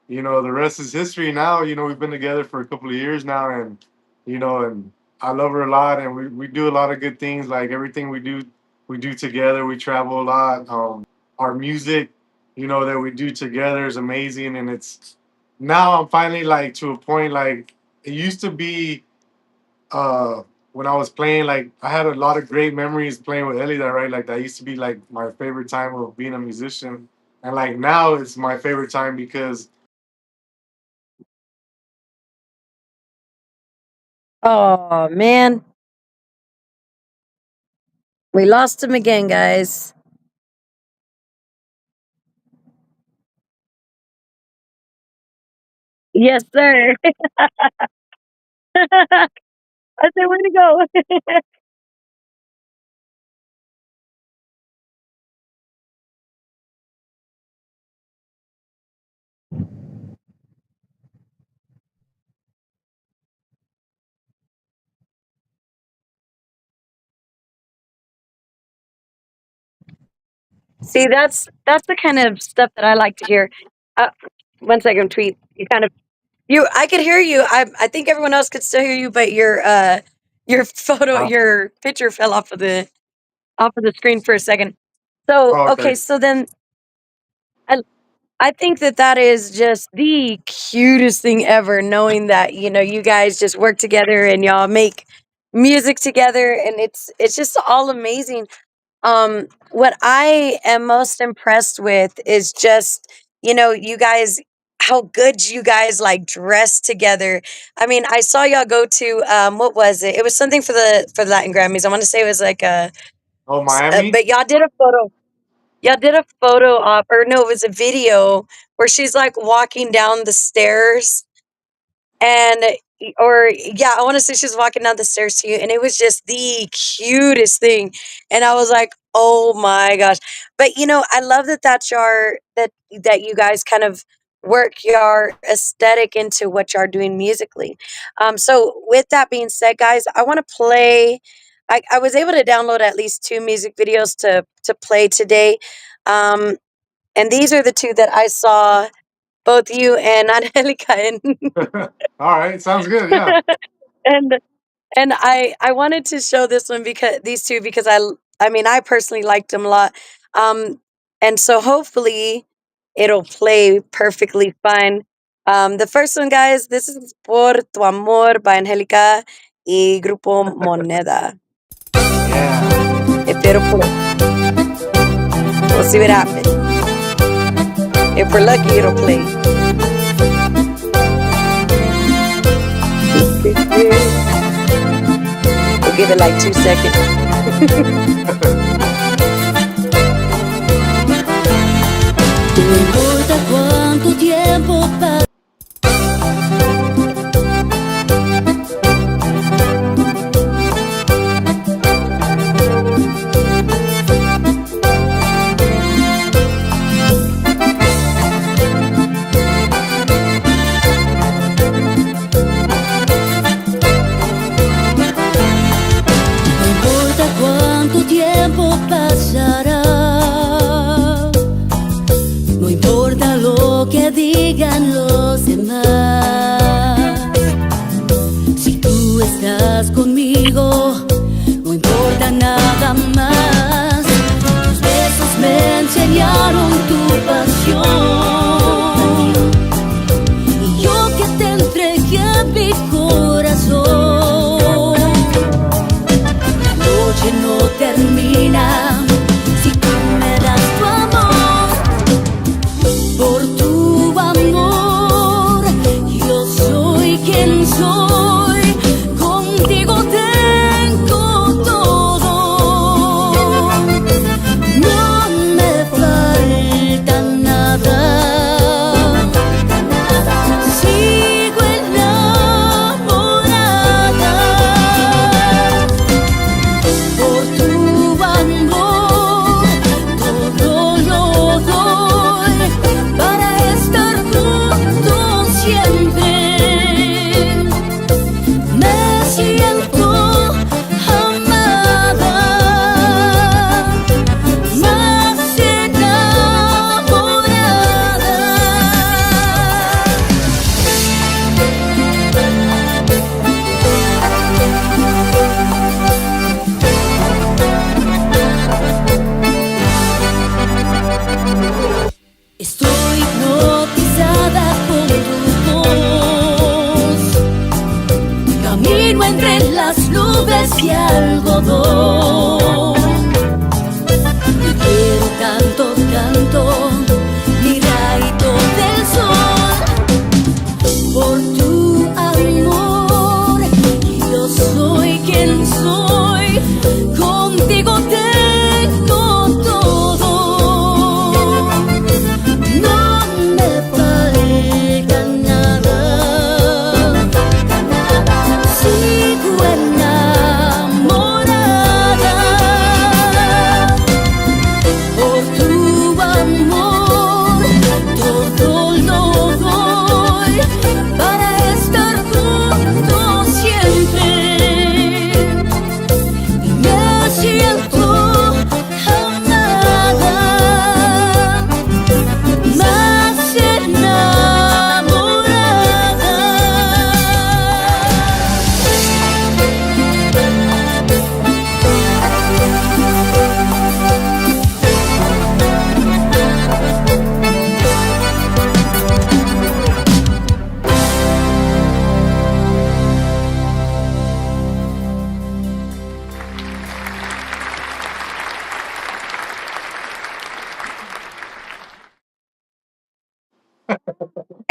the rest is history. Now, we've been together for a couple of years now, and I love her a lot, and we do a lot of good things. Like everything we do together. We travel a lot. Our music, that we do together is amazing, and it's now I'm finally like to a point like it used to be. When I was playing, like I had a lot of great memories playing with Elida, right? Like that used to be like my favorite time of being a musician, and like now it's my favorite time because Oh man, we lost him again, guys. Yes, sir. I said, way to go. See, that's the kind of stuff that I like to hear. Uh, 1 second, tweet. I could hear you. I think everyone else could still hear you, but your photo, uh, your picture fell off of the screen for a second. So oh, okay, okay. so then I I think that that is just the cutest thing ever, knowing that you guys just work together and y'all make music together, and it's just all amazing. What I am most impressed with is just, you guys, how good you guys like dress together. I mean, I saw y'all go to what was it? It was something for the Latin Grammys. I want to say it was like Oh, Miami. but y'all did a photo. Y'all did a photo op, or no, it was a video where she's like walking down the stairs and or yeah, I want to say she's walking down the stairs to you, and it was just the cutest thing. And I was like, oh my gosh. But I love that that you guys kind of work your aesthetic into what you're doing musically. So with that being said, guys, I want to play. I was able to download at least two music videos to play today. um and these are the two that I saw both you and Angelica in. All right, sounds good. Yeah. and and I wanted to show this one, because these two, because I mean, I personally liked them a lot. Um and so hopefully it'll play perfectly fine. The first one, guys, this is Por Tu Amor by Angelica y Grupo Moneda. Yeah. If it'll play, we'll see what happens. If we're lucky, it'll play. We'll give it like 2 seconds. No importa cuánto tiempo pase. No importa cuánto tiempo pasará. No importa lo que digan los demás. Si tú estás conmigo, no importa nada más. Tus besos me enseñaron tu pasión. Y yo que te entregué mi corazón. La noche no termina si tú me das tu amor. Por tu amor, yo soy quien soy. Contigo te camino entre las nubes y algodón. Te quiero tanto, tanto, mi rayito del sol. Por tu amor, yo soy quien soy. Contigo tengo todo. No me falta nada. Sigo enamorada. Por tu amor, todo lo doy para estar juntos siempre. Y me siento amada, más enamorada.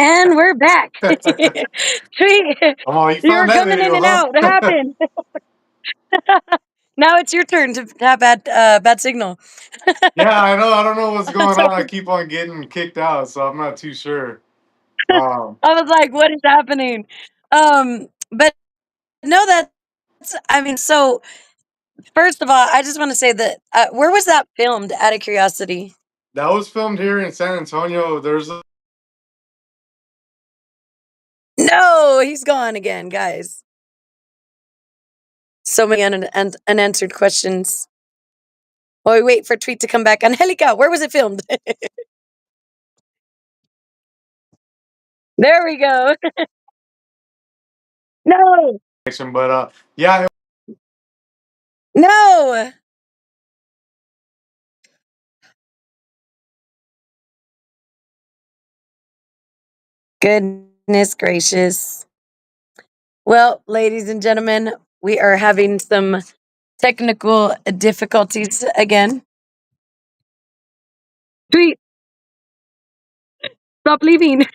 And we're back. Tweet, Oh, you you were found that coming in video, and huh? out. What happened? Now it's your turn to have bad signal. Yeah, I know. I don't know what's going So on. I keep on getting kicked out, so I'm not too sure. Um, I was like, what is happening? But no, I mean, so first of all, I just want to say that where was that filmed out of curiosity? that was filmed here in San Antonio. There's a No, he's gone again, guys. So many unanswered questions. While we wait for Tweet to come back. Angelica, where was it filmed? There we go. No, connection, but yeah, no. Goodness gracious. Well, ladies and gentlemen, we are having some technical difficulties again. Tweet, stop leaving.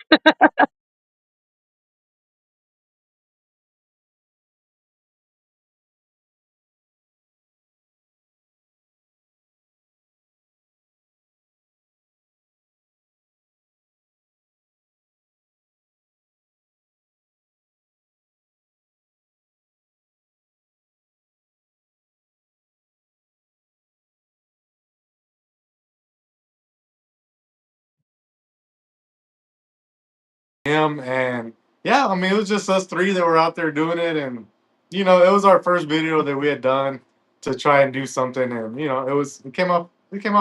him and yeah, I mean it was just us three that were out there doing it, and it was our first video that we had done to try and do something, and it came out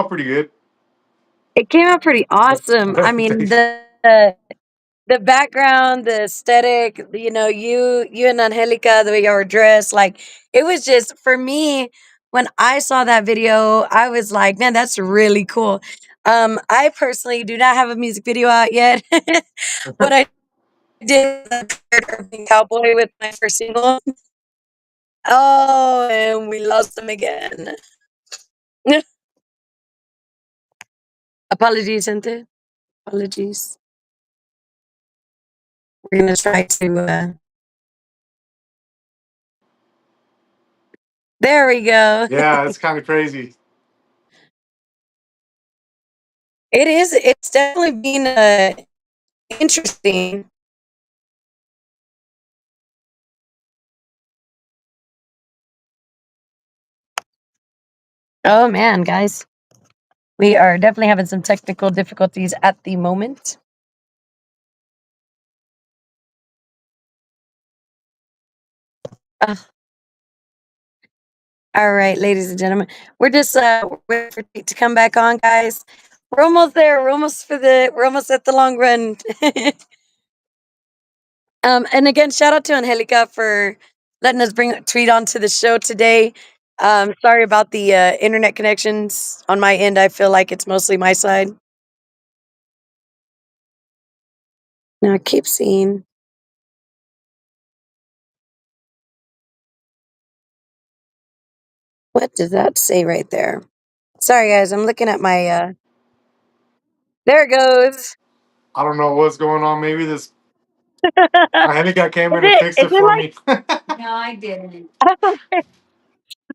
pretty good. It came out pretty awesome. I mean, the background, the aesthetic, you and Angelica, the way y'all were dressed, like it was just for me, when I saw that video, I was like, man, that's really cool. I personally do not have a music video out yet. What I did was I paired Urban Cowboy with my first single. Oh, and we lost them again. Apologies, Gente. Apologies. We're gonna try to there we go. Yeah, it's kind of crazy. It's definitely been interesting. Oh man, guys. We are definitely having some technical difficulties at the moment. Uh, all right, ladies and gentlemen. We're just waiting for Tate to come back on, guys. We're almost there. We're almost at the long run. And again, shout out to Angelica for letting us bring Tweet onto the show today. Sorry about the internet connections on my end. I feel like it's mostly my side. Now I keep seeing. What does that say right there? Sorry, guys. I'm looking at my. There it goes. I don't know what's going on. Maybe this Angelica came Is in and it? fixed Is it it for like? me. No, I didn't.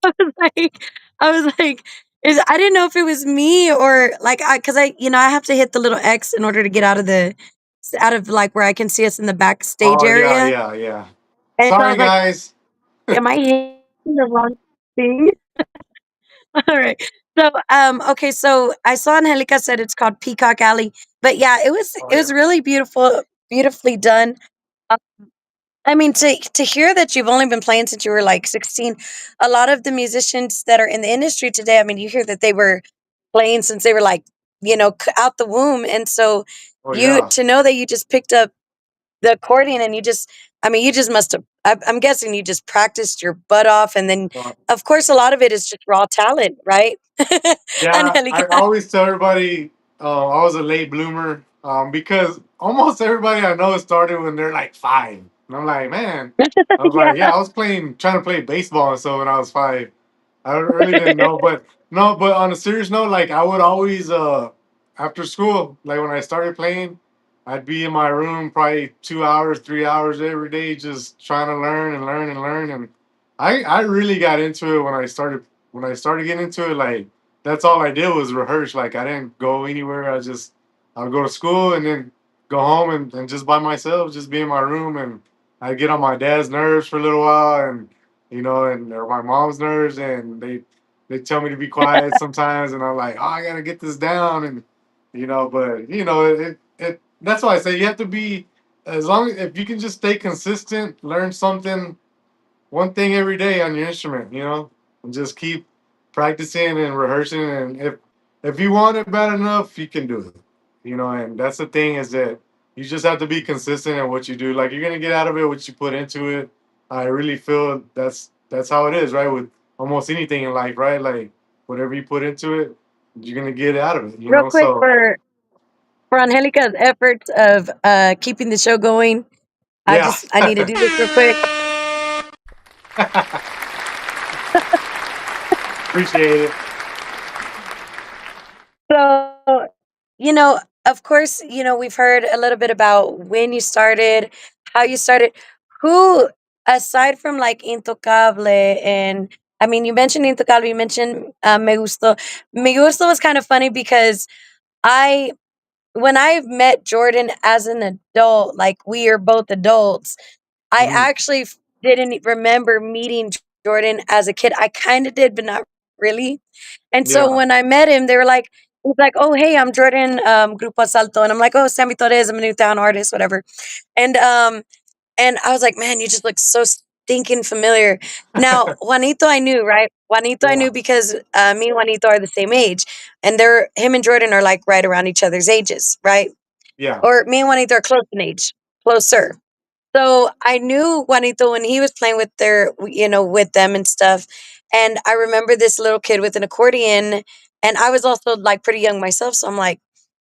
I was like, I was like, I didn't know if it was me or like because I have to hit the little X in order to get out of like where I can see us in the backstage Oh yeah, area. yeah, yeah. And so I Sorry was like, guys. am I hitting the wrong thing? All right. So okay, so I saw Angelica said it's called Peacock Alley. But yeah, Oh it yeah. was really beautiful, beautifully done. Uh, I mean, to hear that you've only been playing since you were like 16, a lot of the musicians that are in the industry today, I mean, you hear that they were playing since they were like, out the womb. And so Oh you yeah. to know that you just picked up the accordion and you just must have, I'm guessing you just practiced your butt off. And then, Well, of course, a lot of it is just raw talent, right? yeah, I Angelica. always tell everybody I was a late bloomer because almost everybody I know started when they're like 5. And I'm like, man, I was like, yeah, Yeah. I was trying to play baseball and so when I was 5. I really didn't know, but no, but on a serious note, like I would always after school, like when I started playing, I'd be in my room probably 2 hours, 3 hours every day, just trying to learn and learn and learn. And I really got into it when I started getting into it. Like that's all I did was rehearse. Like I didn't go anywhere. I would go to school and then go home and just by myself, just be in my room and I'd get on my dad's nerves for a little while and and or my mom's nerves, and they tell me to be quiet sometimes, and I'm like, oh, I gotta get this down, and but it that's why I say you have to be as long if you can just stay consistent, learn something one thing every day on your instrument, and just keep practicing and rehearsing. And if you want it bad enough, you can do it. And that's the thing is that you just have to be consistent in what you do. Like you're gonna get out of it what you put into it. I really feel that's how it is, right? With almost anything in life, right? Like whatever you put into it, you're gonna get out of it. Real quick So for Angelica's efforts of keeping the show going, yeah, I need to do this real quick. appreciate it. So, of course, we've heard a little bit about when you started, how you started. Who, aside from like Intocable, and I mean, you mentioned Intocable, you mentioned Me Gusto. Me Gusto was kind of funny because I, when I met Jordan as an adult, like we are both adults, I Mhm. actually didn't remember meeting Jordan as a kid. I kind of did, but not really. And so Yeah, when I met him, they were like, he's like, "Oh, hey, I'm Jordan, Grupo Salto," and I'm like, "Oh, Sammy Torres, I'm a Newtown artist, whatever." And I was like, "Man, you just look so stinking familiar." Now, Juanito, I knew, right? Juanito, I yeah, knew because me and Juanito are the same age, and him and Jordan are like right around each other's ages, right? yeah. Or me and Juanito are close in age, closer. So I knew Juanito when he was playing with with them and stuff. And I remember this little kid with an accordion. And I was also like pretty young myself. So I'm like,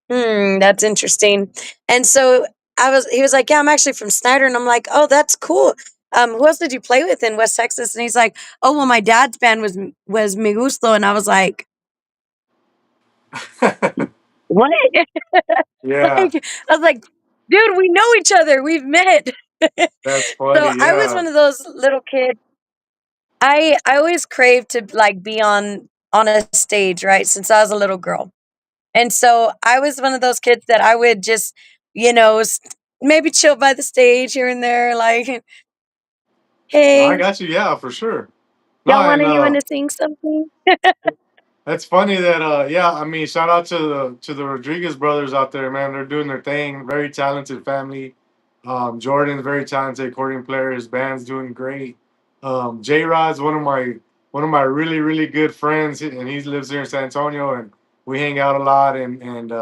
that's interesting. And so he was like, yeah, I'm actually from Snyder. And I'm like, oh, that's cool. Who else did you play with in West Texas? And he's like, oh, well, my dad's band was Mi Gusto. And I was like, what? Yeah, Like, I was like, dude, we know each other. We've met. that's So funny. I was Yeah. one of those little kids. I always craved to like be on a stage, right? Since I was a little girl. And so I was one of those kids that I would just, maybe chill by the stage here and there, like, No, I hey, got you. Yeah, for sure. No, y'all want and anyone to sing something? that's funny that yeah, I mean, shout out to the Rodriguez brothers out there, man. They're doing their thing. Very talented family. Jordan's very talented accordion player. His band's doing great. J Rod's one of my really really good friends, and he lives here in San Antonio, and we hang out a lot. And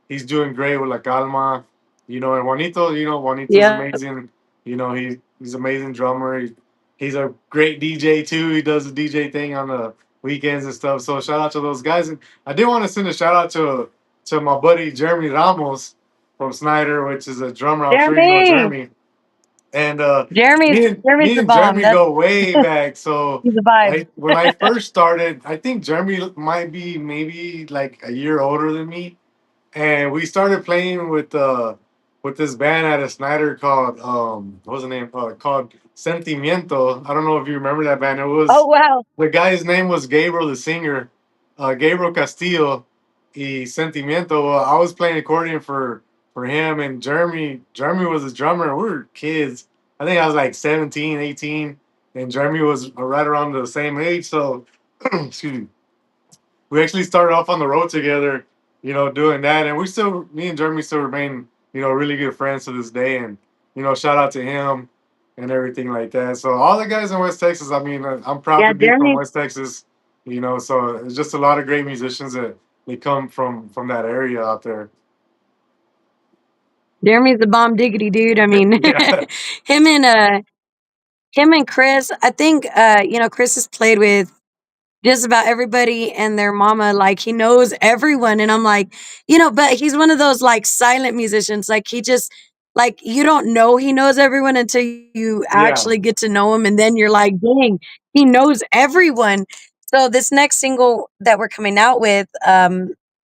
he's doing great with La Calma, And Juanito, Juanito's Yeah. amazing. He's amazing drummer. He's a great DJ too. He does the DJ thing on the weekends and stuff. So shout out to those guys. And I did want to send a shout out to my buddy Jeremy Ramos from Snyder, which is a drummer. I'm sure you know Jeremy. Jeremy. And Jeremy's Jeremy's me the and bomb. Jeremy That's go way back. So he's a vibe. I when I first started, I think Jeremy might be maybe like a year older than me, and we started playing with this band at a Snyder called what was the name called Sentimiento. I don't know if you remember that band. It Oh was wow. the guy's name was Gabriel, the singer, Gabriel Castillo, y Sentimiento. Well, I was playing accordion for him, and Jeremy was a drummer. We were kids. I think I was like 17, 18, and Jeremy was right around the same age. So excuse me, we actually started off on the road together, doing that, and me and Jeremy still remain, really good friends to this day, and shout out to him and everything like that. So all the guys in West Texas, I mean, I'm proud Yeah, to be from Jeremy West Texas, So it's just a lot of great musicians that they come from that area out there. Jeremy's the bomb diggity dude. I mean Yeah, him and him and Chris, I think Chris has played with just about everybody and their mama. Like he knows everyone. And I'm like, but he's one of those like silent musicians. Like he just like you don't know he knows everyone until you yeah. actually get to know him. And then you're like, dang, he knows everyone. So this next single that we're coming out with,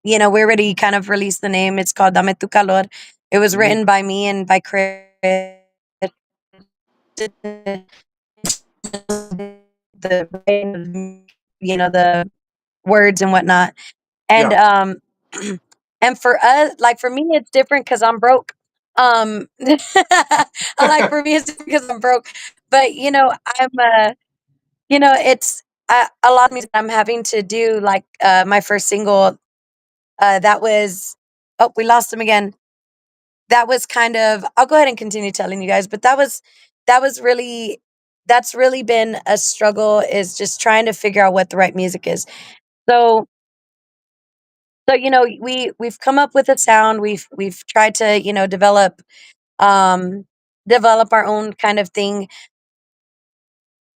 we already kind of released the name. It's called Dame Tu Calor. It was Mhm. written by me and by Chris. The words and whatnot. And Yeah. and for us, like for me, it's different because I'm broke. I like for me it's different because I'm broke. But I'm it's a lot of music I'm having to do. Like my first single, that was we lost him again. That was kind of I'll go ahead and continue telling you guys, but that was really that's really been a struggle is just trying to figure out what the right music is. So we've come up with a sound. We've tried to um develop our own kind of thing.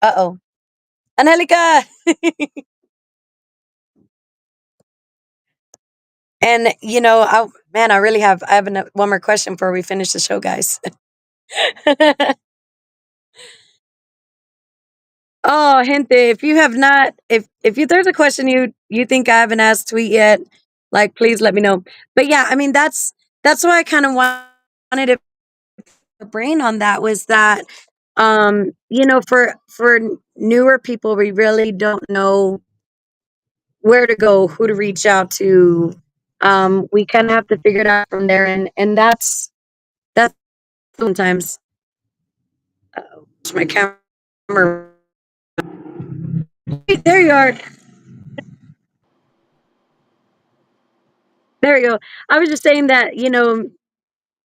Uh-oh. Angelica. And I really I have one more question before we finish the show, guys. Oh, gente, if you have not, if there's a question you think I haven't asked Tweet yet, like please let me know. But yeah, I mean that's why I kind of wanted to brain on that was that for newer people we really don't know where to go, who to reach out to. We kind of have to figure it out from there, and that's sometimes my camera. Hey, there you are. There you go. I was just saying that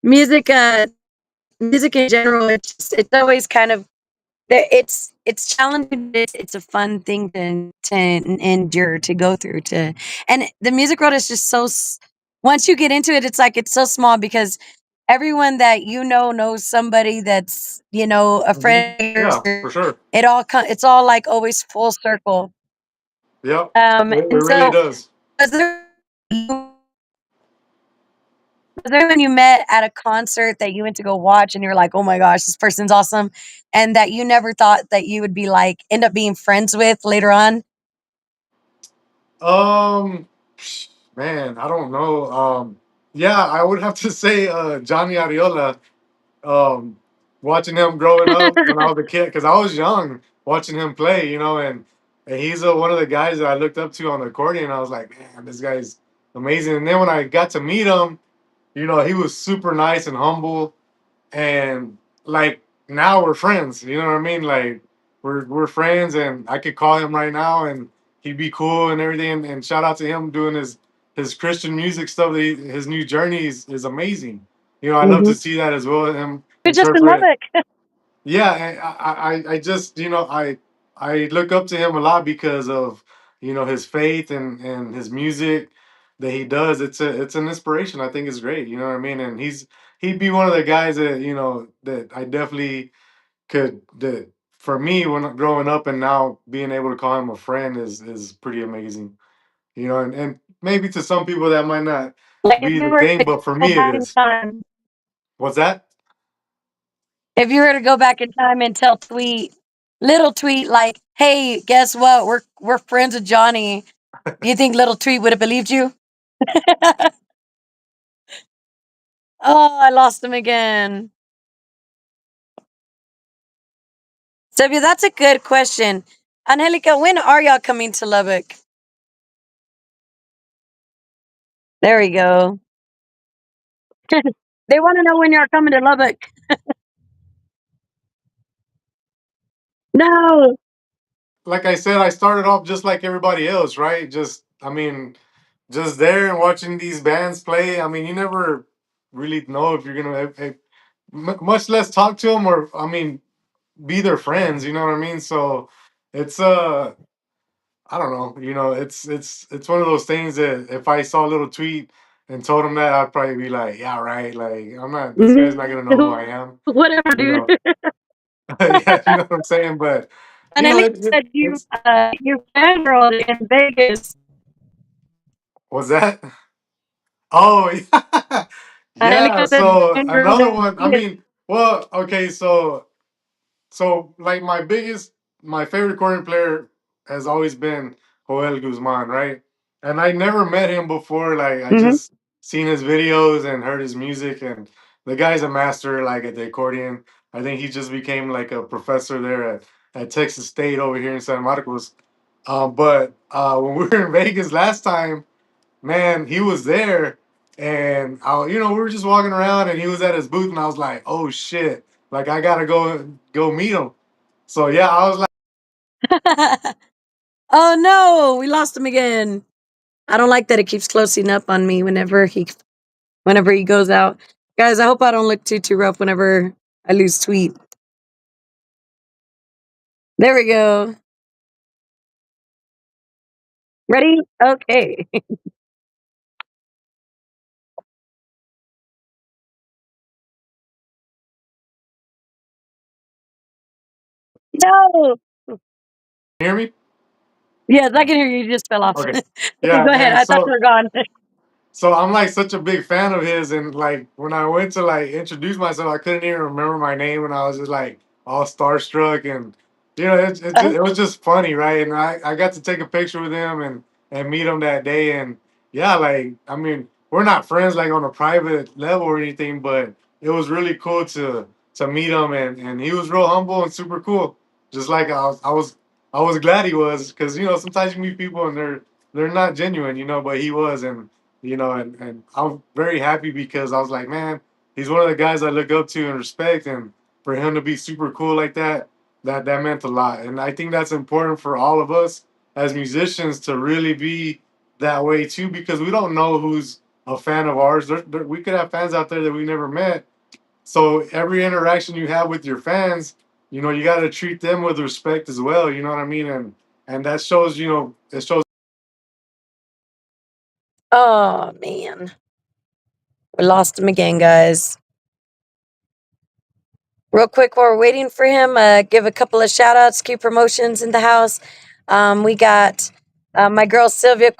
music music in general it's always kind of it's challenging, but it's a fun thing to endure, to go through, and the music world is just once you get into it, it's like it's so small because everyone that knows somebody that's a Mhm. friend of yours. Yeah, for sure. It's all like always full circle. Yep. It And really so does. was there was there anyone you met at a concert that you went to go watch and you're like, oh my gosh, this person's awesome, and that you never thought that you would be like end up being friends with later on? Um, Man, I don't know. Yeah, I would have to say Johnny Ariola. Um, Watching him growing up when I was a kid, because I was young watching him play, and he's one of the guys that I looked up to on the accordion. I was like, man, this guy's amazing. And then when I got to meet him, he was super nice and humble, and like now we're friends. You know what I mean? Like we're friends, and I could call him right now, and he'd be cool and everything. And shout out to him doing his Christian music stuff. His new journey is amazing. I love to Mhm. see that as well. Him You're just in interpret. Lubbock. Yeah, I just I look up to him a lot because of his faith and his music that he does. It's an inspiration. I think it's great. You know what I mean? And he'd be one of the guys that that I definitely could that for me when growing up and now being able to call him a friend is pretty amazing. And maybe to some people that might not Like if be you the were thing, to but for go me it back in is. time, What's that? If you were to go back in time and tell little Tweet, like, "Hey, guess what? We're friends with Johnny." Do you think little Tweet would have believed you? Oh, I lost him again. Sylvia, that's a good question. Angelica, when are y'all coming to Lubbock? There we go. They want to know when you're coming to Lubbock. No. Like I said, I started off just like everybody else, right? Just, I mean, just there and watching these bands play. I mean, you never really know if you're gonna, much less talk to them or, I mean, be their friends. You know what I mean? So it's I don't know. You know, it's one of those things that if I saw a little tweet and told him that, I'd probably be like, yeah, right. Like I'm not. This guy's not gonna know who I am. Whatever, You dude. know. Yeah, you know what I'm saying. But you know, Angelica said it's you fangirled in Vegas. was that? Oh, yeah. Yeah. Angelica said you So fangirled another in one. I Vegas. mean, well, okay. So like my favorite accordion player has always been Joel Guzman, right? And I never met him before. Like I Hmm. just seen his videos and heard his music, and the guy's a master like at the accordion. I think he just became like a professor there at Texas State over here in San Marcos. But when we were in Vegas last time, man, he was there, and we were just walking around, and he was at his booth, and I was like, oh shit, like I gotta go meet him. So yeah, I was like, Oh no, we lost him again. I don't like that it keeps closing up on me whenever he goes out. Guys, I hope I don't look too rough whenever I lose Tweet. There we go. Ready? Okay. No. hear me? Yes, I can hear you. You just fell off. Okay, Okay, yeah, go ahead. man. I thought you were gone. So I'm like such a big fan of his, and like when I went to like introduce myself, I couldn't even remember my name, and I was just like all starstruck, and it was just funny, right? And I got to take a picture with him and meet him that day, and yeah, like I mean, we're not friends like on a private level or anything, but it was really cool to meet him, and he was real humble and super cool, just like I was glad he was, because sometimes you meet people and they're not genuine, but he was, and I'm very happy because I was like, man, he's one of the guys I look up to and respect, and for him to be super cool like that, that meant a lot, and I think that's important for all of us as musicians to really be that way too, because we don't know who's a fan of ours. We could have fans out there that we never met, so every interaction you have with your fans, you got to treat them with respect as well. You know what I mean? And that shows, it shows. Oh man, we lost him again, guys. Real quick, while we're waiting for him, give a couple of shout outs, key promotions in the house. We got my girl Sylvia.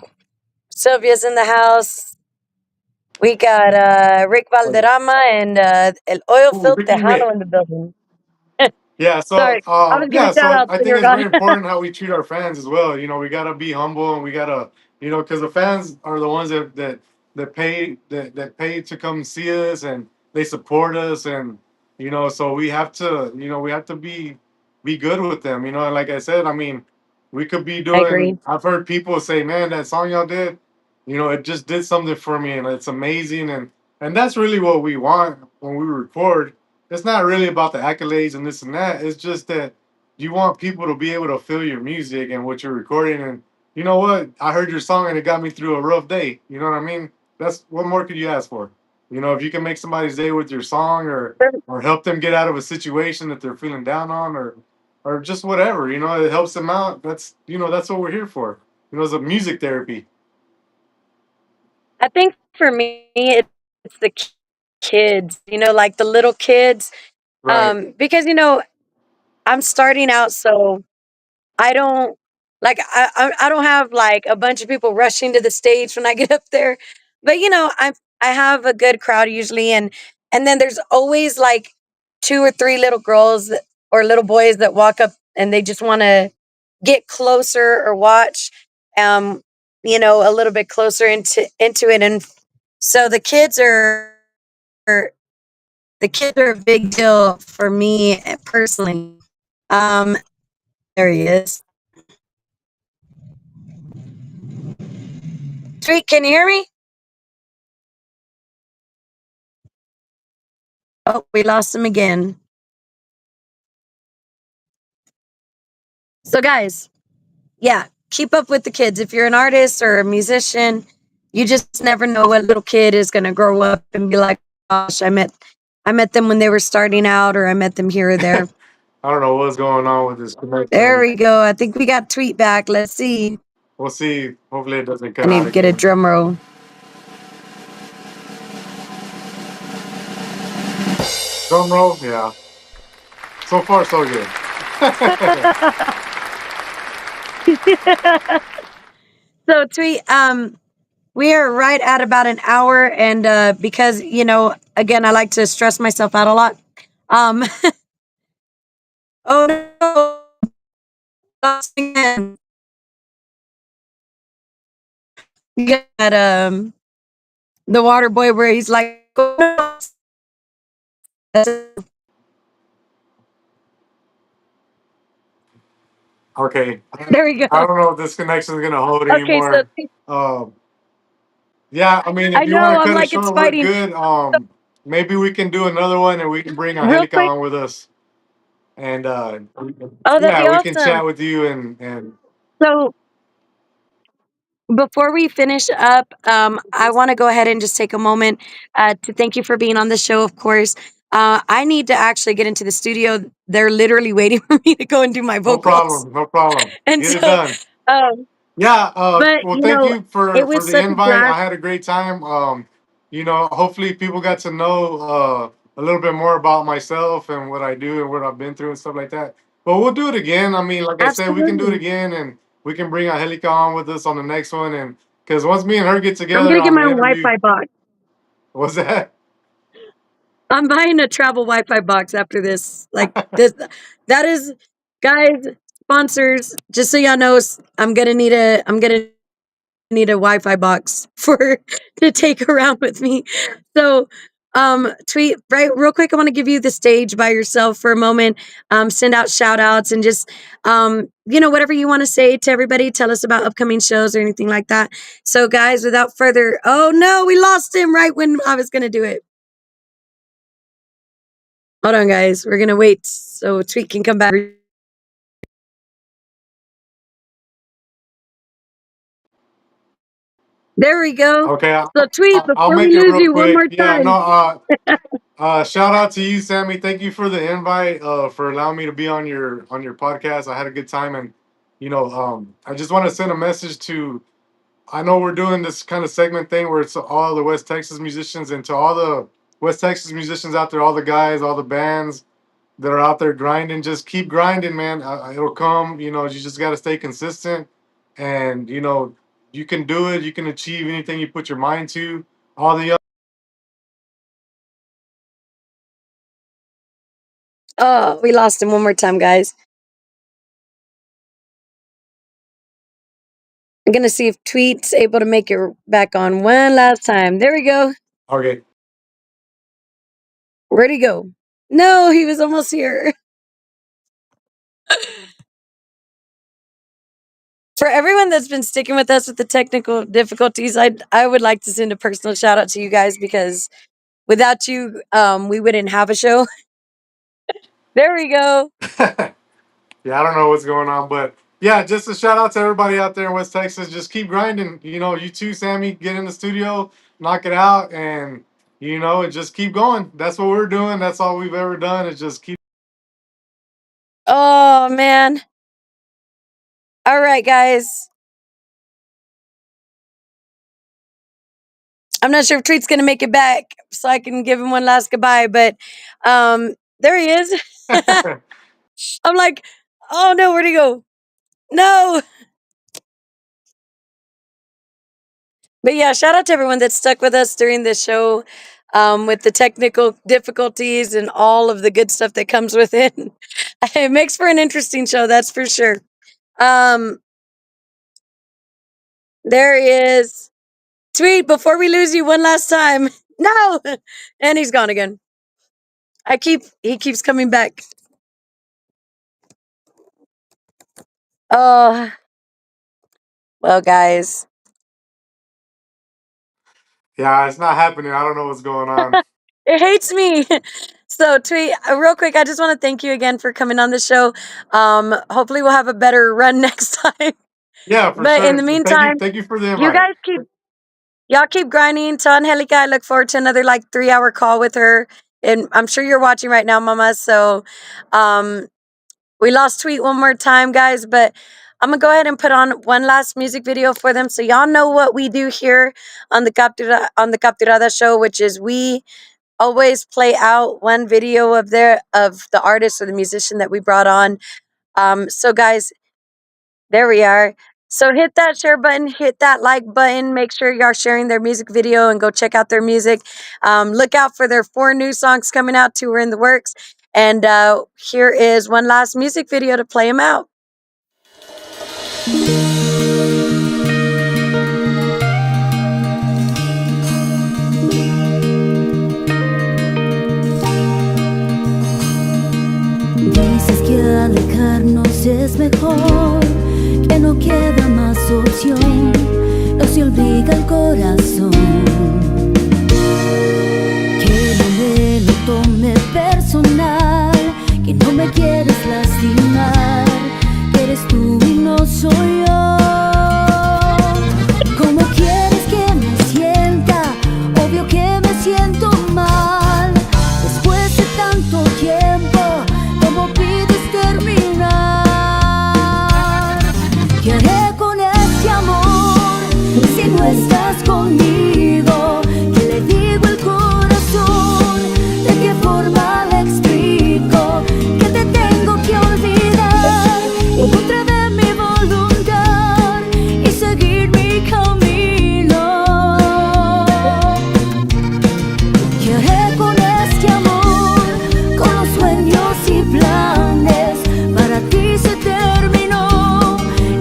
Sylvia's in the house. We got Rick Valderrama and El Oil Ooh, Field Ricky Tejano Rick. in the building. Yeah, so Sorry, I was giving shout outs, I but you think were it's very gone. important how we treat our fans as well. We gotta be humble, and we gotta, because the fans are the ones that pay to come see us, and they support us, and so we have to be good with them. And like I said, I mean, we could be I doing. agree. I've heard people say, "Man, that song y'all did, it just did something for me, and it's amazing," and that's really what we want when we record. It's not really about the accolades and this and that. It's just that you want people to be able to feel your music and what you're recording. And you know what? I heard your song and it got me through a rough day. You know what I mean? That's what more could you ask for? If you can make somebody's day with your song, or help them get out of a situation that they're feeling down on, or just whatever, it helps them out. That's what we're here for. It's a music therapy. I think for me, it's the kids, like the little kids. Right. Because, I'm starting out, so I don't like I don't have like a bunch of people rushing to the stage when I get up there. But I have a good crowd usually, and then there's always like two or three little girls or little boys that walk up and they just want to get closer or watch, um, a little bit closer into it. And so the kids are a big deal for me personally. Um, there he is. Tweet, can you hear me? Oh, we lost him again. So, guys, yeah, keep up with the kids. If you're an artist or a musician, you just never know what little kid is going to grow up and be like, "Gosh, I met them when they were starting out, or I met them here or there." I don't know what's going on with this There connection. we go. I think we got Tweet back. Let's see. We'll see. Hopefully, it doesn't I cut need out to get a again. drum roll. Drum roll, yeah. So far, so good. So, Tweet, we are right at about an hour, and because again, I like to stress myself out a lot. Um, oh no, lost again. You got the water boy where he's like, "Oh, no." Okay. There we I go. don't know if this connection is gonna hold Okay, so anymore. Um, yeah, I mean, I if you want know to I'm cut it like it's short, we're fighting. good. Maybe we can do another one, and we can bring Real Angelica quick. on with us, and Oh, that'd be yeah, we can awesome. chat with you and So before we finish up, I want to go ahead and just take a moment to thank you for being on the show, of course. I need to actually get into the studio. They're literally waiting for me to go and do my no vocals. problem, no problem. And Get it so, done. um, Yeah, but, well, thank you it for was the such a invite. blast. I had a great time. Hopefully people got to know a little bit more about myself and what I do and what I've been through and stuff like that. But we'll do it again. I mean, like I said, we can do it Absolutely. again, and we can bring Angelica on with us on the next one. And because once me and her get I'm together going to get on my an Wi interview, Fi box. what's that? I'm buying a travel Wi-Fi box after this. Like this, that is, guys, sponsors. Just so y'all know, I'm gonna need a Wi-Fi box for to take around with me. So, Tweet right real quick. I want to give you the stage by yourself for a moment. Send out shout outs and just whatever you want to say to everybody. Tell us about upcoming shows or anything like that. So, guys, without further, oh no, we lost him right when I was gonna do it. Hold on, guys. We're gonna wait so Tweet can come back. There we go. Okay, So Tweet, I'll before we make it lose real you one quick. more Yeah, no. time. Shout out to you, Sammy. Thank you for the invite. For allowing me to be on your podcast. I had a good time, and I just want to send a message to. I know we're doing this kind of segment thing where it's all the West Texas musicians, and to all the West Texas musicians out there, all the guys, all the bands that are out there grinding. Just keep grinding, man. It'll come. You just got to stay consistent, and you can do it. You can achieve anything you put your mind to. All the Oh, we lost him one more time, guys. I'm gonna see if Tweet's able to make it back on one last time. There we go. okay. Where'd he go? No, he was almost here. For everyone that's been sticking with us with the technical difficulties, I would like to send a personal shout out to you guys because without you, we wouldn't have a show. There we go. Yeah, I don't know what's going on, but yeah, just a shout out to everybody out there in West Texas. Just keep grinding. You too, Sammy. Get in the studio, knock it out, and just keep going. That's what we're doing. That's all we've ever done. Is just keep. Oh man. All right, guys. I'm not sure if Treat's gonna make it back, so I can give him one last goodbye. But there he is. I'm like, oh no, where'd he go? No. But yeah, shout out to everyone that stuck with us during this show. with the technical difficulties and all of the good stuff that comes with it. It makes for an interesting show, that's for sure. Um, there is Tweet. Before we lose you one last time, no, and he's gone again. He keeps coming back. Oh, well, guys. Yeah, it's not happening. I don't know what's going on. It hates me. So, Tweet, real quick, I just want to thank you again for coming on the show. Hopefully, we'll have a better run next time. Yeah, for But in sure. the Thank you. meantime, Thank you for the you invite. guys y'all keep grinding. To Angelica, I look forward to another like 3 hour call with her. And I'm sure you're watching right now, Mama. So, um, we lost Tweet one more time, guys, but I'm gonna go ahead and put on one last music video for them, so y'all know what we do here on the Capturada show, which is we always play out one video of the artist or the musician that we brought on. So guys, there we are. So hit that share button, hit that like button. Make sure y'all sharing their music video and go check out their music. Look out for their 4 new songs coming out. 2 are in the works. And here is one last music video to play them out. Dices que alejarnos es mejor, que no queda más opción, no se obliga el corazón. Que no me lo tome personal, que no me quieres lastimar, que eres tú y no soy yo. ¿Cómo quieres que me sienta? Obvio que me siento mal. Después de tanto tiempo, ¿cómo pides terminar? ¿Qué haré con este amor si no estás conmigo? ¿Qué le digo al corazón? ¿De qué forma le explico que te tengo que olvidar? En contra de mi voluntad y seguir mi camino. ¿Qué haré con este amor? Con los sueños y planes, para ti se terminó.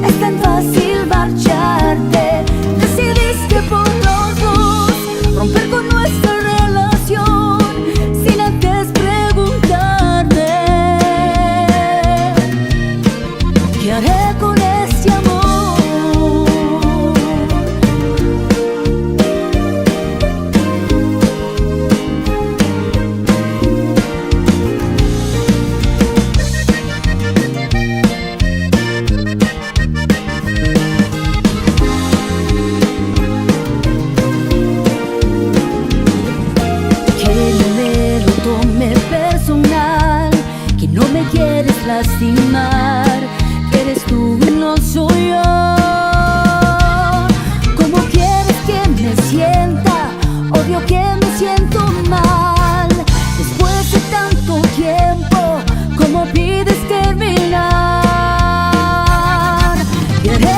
Es tan fácil marcharte, decidiste por los dos romper con nuestra relación sin antes preguntarme. ¿Qué haré con este amor? Que no me lo tome personal, que no me quieres lastimar, que eres tú y no soy yo. ¿Cómo quieres que me sienta? Obvio que me siento mal. Después de tanto tiempo, ¿cómo pides terminar? ¿Qué haré